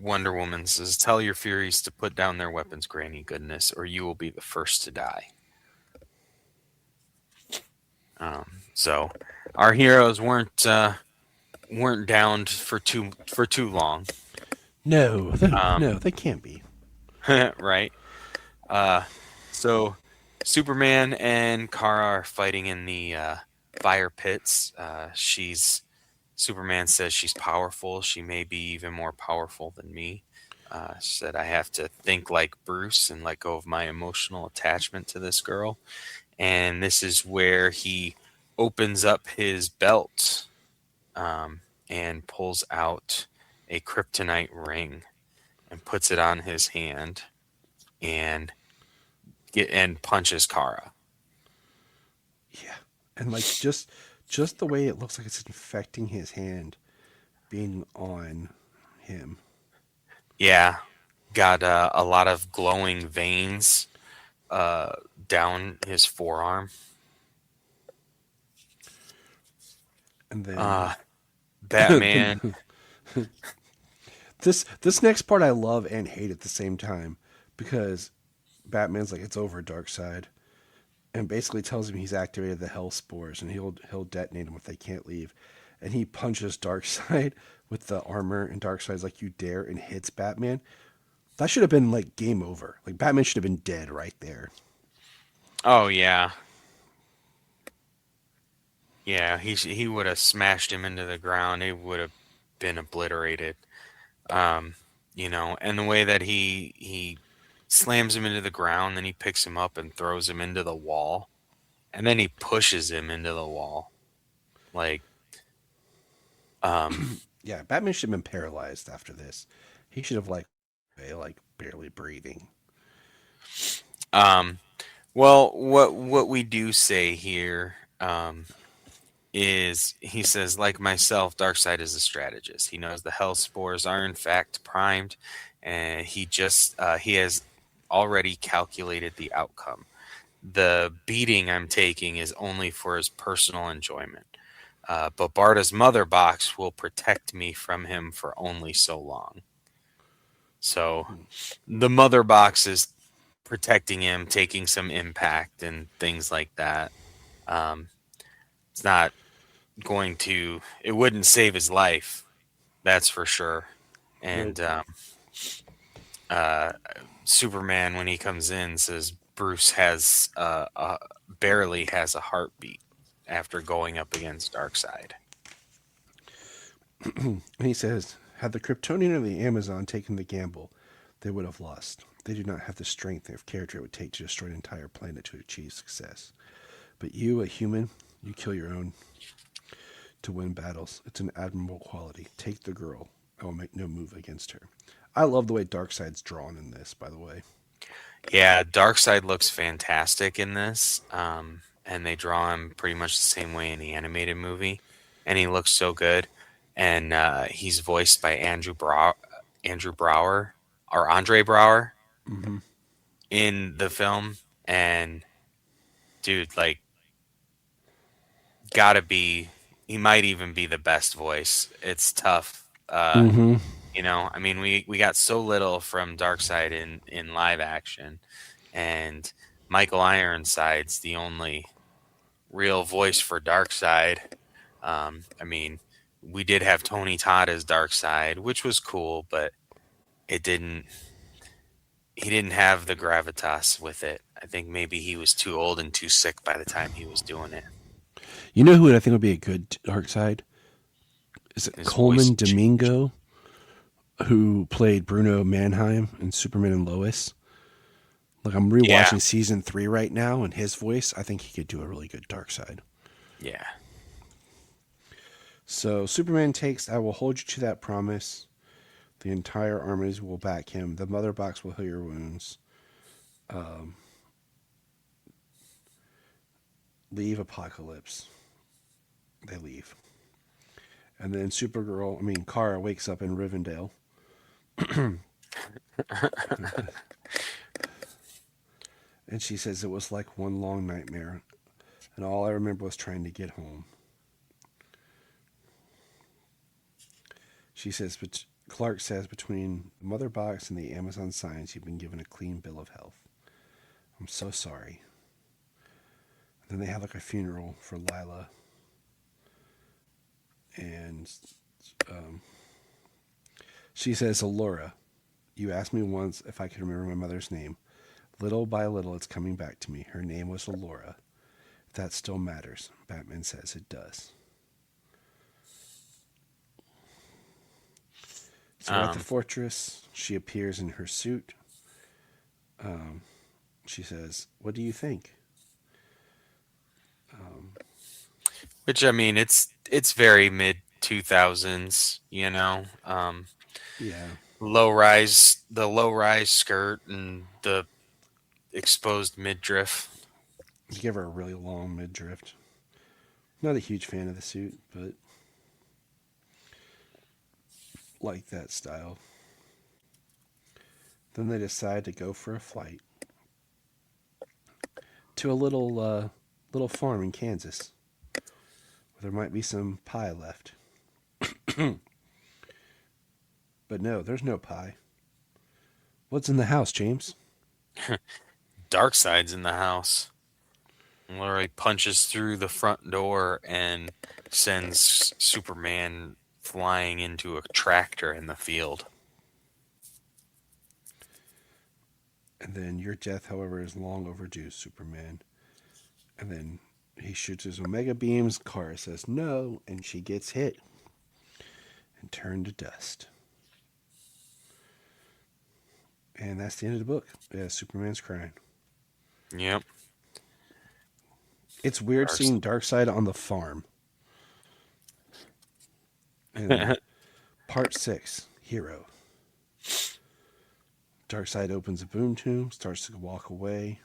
Wonder Woman says, tell your Furies to put down their weapons, Granny Goodness, or you will be the first to die. So our heroes weren't downed for too long. No, they can't be. Right. So Superman and Kara are fighting in the fire pits. Superman says she's powerful. She may be even more powerful than me. She said, I have to think like Bruce and let go of my emotional attachment to this girl. And this is where he opens up his belt and pulls out a kryptonite ring and puts it on his hand and punches Kara. Yeah, and like just the way it looks like it's infecting his hand, being on him. Yeah, got a lot of glowing veins down his forearm. And then Batman. This next part I love and hate at the same time, because Batman's like, it's over, Darkseid, and basically tells him he's activated the hell spores and he'll detonate them if they can't leave. And he punches Darkseid with the armor, and Darkseid's like, you dare, and hits Batman. That should have been like game over. Like Batman should have been dead right there. Oh yeah. Yeah, he would have smashed him into the ground. He would have been obliterated. And the way that he slams him into the ground, then he picks him up and throws him into the wall, and then he pushes him into the wall. Like, yeah, Batman should have been paralyzed after this. He should have like barely breathing. Well, what we do say here, is he says, like myself, Darkseid is a strategist. He knows the hell spores are in fact primed, and he has already calculated the outcome. The beating I'm taking is only for his personal enjoyment. But Barda's mother box will protect me from him for only so long. So the mother box is protecting him, taking some impact and things like that. It's not going to, it wouldn't save his life, that's for sure. And Superman, when he comes in, says Bruce has barely has a heartbeat after going up against Darkseid. And he says, had the Kryptonian or the Amazon taken the gamble, they would have lost. They do not have the strength of character it would take to destroy an entire planet to achieve success. But you, a human, you kill your own to win battles. It's an admirable quality. Take the girl. I will make no move against her. I love the way Darkseid's drawn in this, by the way. Yeah, Darkseid looks fantastic in this. And they draw him pretty much the same way in the animated movie. And he looks so good. and he's voiced by Andrew Brower or Andre Brower Mm-hmm. in the film. And dude, like, gotta be, he might even be the best voice. It's tough. Mm-hmm. I mean, we got so little from Darkseid in live action, and Michael Ironside's the only real voice for Darkseid. I mean, we did have Tony Todd as Darkseid, which was cool, but it didn't. He didn't have the gravitas with it. I think maybe he was too old and too sick by the time he was doing it. You know who I think would be a good Darkseid? Is it His voice Coleman changed. Domingo, who played Bruno Mannheim in Superman and Lois? Like, I'm Yeah, rewatching season 3 right now, and his voice, I think he could do a really good Darkseid. yeah. So Superman takes, I will hold you to that promise. The entire armies will back him. The mother box will heal your wounds. Leave Apocalypse. They leave. And then Kara wakes up in Rivendell. And she says it was like one long nightmare. And all I remember was trying to get home. She says, but Clark says, between the mother box and the Amazon signs, you've been given a clean bill of health. I'm so sorry. And then they have like a funeral for Lila. And she says, Allura, you asked me once if I could remember my mother's name. Little by little, it's coming back to me. Her name was Allura. If that still matters, Batman says it does. So at the fortress, she appears in her suit. She says, what do you think? Which, I mean, it's very mid 2000s. Yeah. The low rise skirt and the exposed midriff. You give her a really long midriff. Not a huge fan of the suit, but like that style. Then they decide to go for a flight to a little farm in Kansas where there might be some pie left. But no, there's no pie. What's in the house, James? Darkseid's in the house. Literally punches through the front door and sends Superman flying into a tractor in the field. And then your death, however, is long overdue, Superman. And then he shoots his Omega beams. Kara says no, and she gets hit and turned to dust. And that's the end of the book. Yeah, Superman's crying. Yep. It's weird seeing Darkseid on the farm. And part 6, Hero. Darkseid opens a boom tomb, starts to walk away.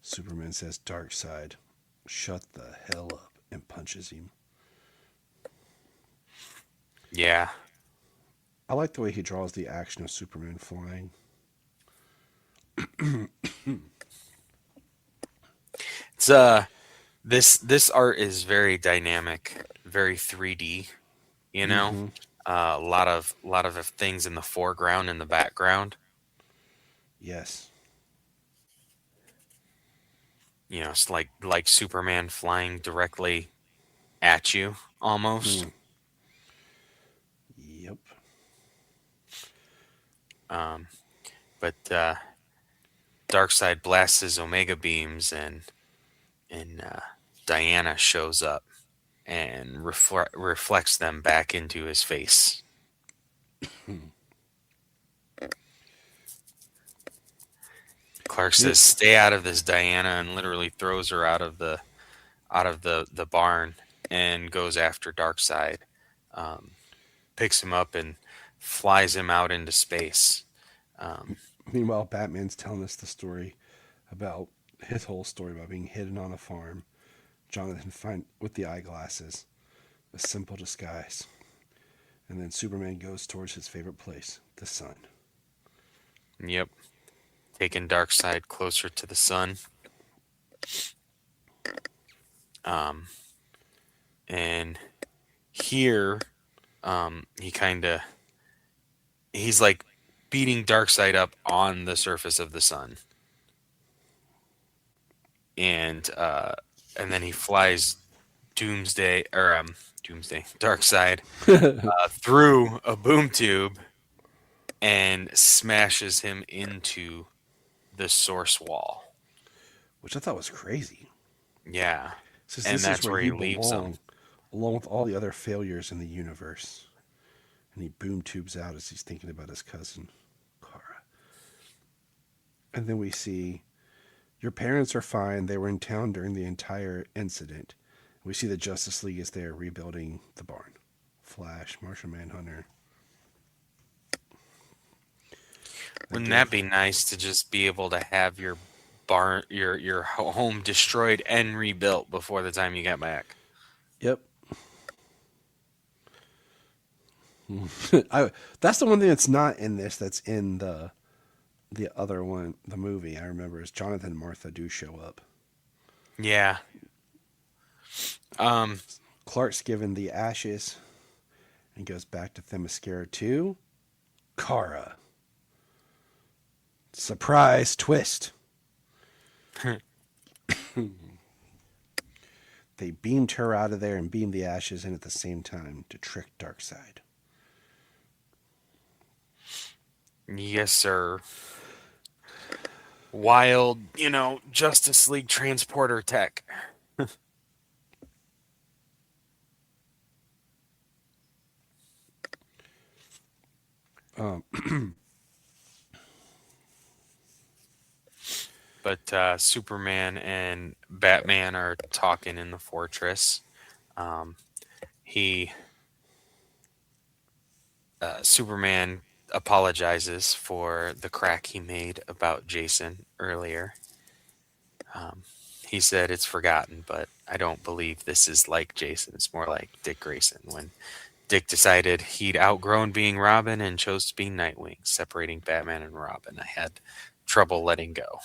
Superman says, Darkseid, shut the hell up, and punches him. Yeah. I like the way he draws the action of Superman flying. It's this art is very dynamic, very 3D, Mm-hmm. A lot of things in the foreground and the background. Yes. It's like Superman flying directly at you almost. Yep. But Darkseid blasts his Omega beams, and Diana shows up and reflects them back into his face. Clark says, "Stay out of this, Diana," and literally throws her out of the barn and goes after Darkseid. Picks him up and flies him out into space. Meanwhile, Batman's telling us the story about his whole story about being hidden on a farm. Jonathan find with the eyeglasses, a simple disguise. And then Superman goes towards his favorite place, the sun. Yep. Taking Darkseid closer to the sun. And here, he's like beating Darkseid up on the surface of the sun. And then he flies Darkseid through a boom tube and smashes him into the source wall. Which I thought was crazy. Yeah. Says And this that's is where where you he leaves belong, him. along with all the other failures in the universe. And he boom tubes out as he's thinking about his cousin, Kara. And then we see, your parents are fine. They were in town during the entire incident. We see the Justice League is there rebuilding the barn. Flash, Martian Manhunter. Wouldn't that be nice to just be able to have your barn, your home destroyed and rebuilt before the time you get back? Yep. That's the one thing that's not in this. That's in the other one, the movie. I remember is Jonathan and Martha do show up. Yeah. Clark's given the ashes and goes back to Themyscira 2. Kara. Surprise twist. They beamed her out of there and beamed the ashes in at the same time to trick Darkseid. Yes, sir. Wild, Justice League transporter tech. But Superman and Batman are talking in the fortress. Superman apologizes for the crack he made about Jason earlier. He said it's forgotten, but I don't believe this is like Jason. It's more like Dick Grayson, when Dick decided he'd outgrown being Robin and chose to be Nightwing, separating Batman and Robin. I had trouble letting go.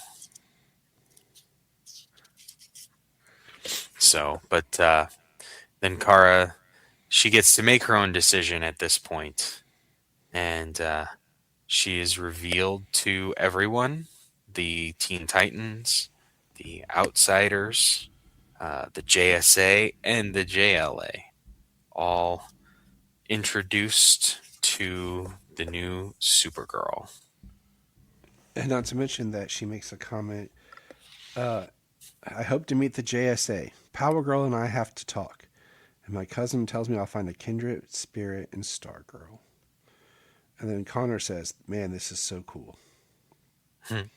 So, but then Kara, she gets to make her own decision at this point. And she is revealed to everyone, the Teen Titans, the Outsiders, the JSA, and the JLA, all introduced to the new Supergirl. And not to mention that she makes a comment, I hope to meet the JSA. Power Girl and I have to talk. And my cousin tells me I'll find a kindred spirit in Stargirl. And then Connor says, man, this is so cool. And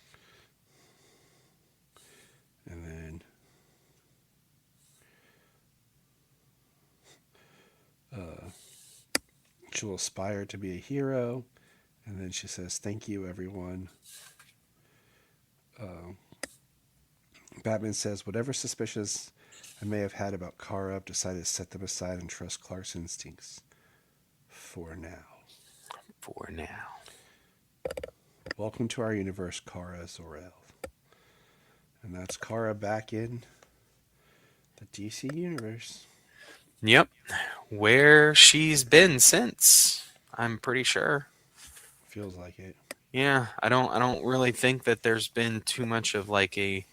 then she'll aspire to be a hero. And then she says, thank you, everyone. Batman says, whatever suspicions I may have had about Kara, I've decided to set them aside and trust Clark's instincts. For now. Welcome to our universe, Kara Zor-El. And that's Kara back in the DC universe. Yep. Where she's been since, I'm pretty sure. Feels like it. Yeah, I don't really think that there's been too much of like a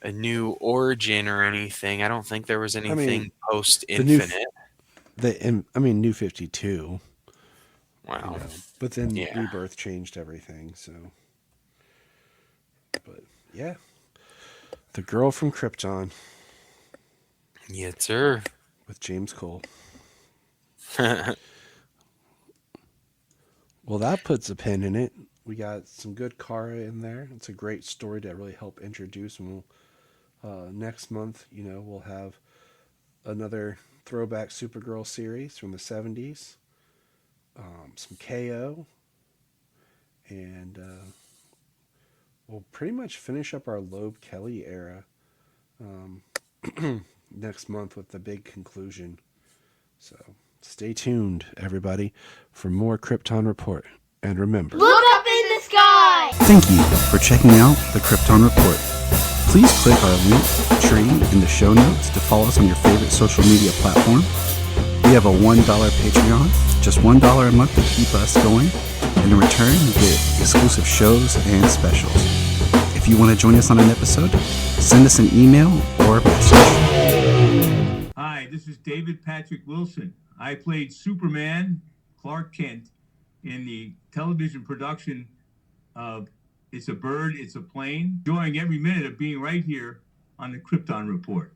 new origin or anything. I don't think there was anything post Infinite. New 52. Wow. But then Rebirth changed everything, so. But yeah. The Girl from Krypton. Yes, sir. With James Cole. Well, that puts a pin in it. We got some good Kara in there. It's a great story to really help introduce. And we'll, next month, we'll have another throwback Supergirl series from the 70s. Some KO. And we'll pretty much finish up our Loeb Kelly era next month with the big conclusion. So Stay tuned, everybody, for more Krypton Report. And remember, look up in the sky! Thank you for checking out the Krypton Report. Please click our link tree in the show notes to follow us on your favorite social media platform. We have a $1 Patreon, just $1 a month to keep us going. And in return, you get exclusive shows and specials. If you want to join us on an episode, send us an email or a message. Hi, this is David Patrick Wilson. I played Superman, Clark Kent, in the television production of It's a Bird, It's a Plane. Enjoying every minute of being right here on the Krypton Report.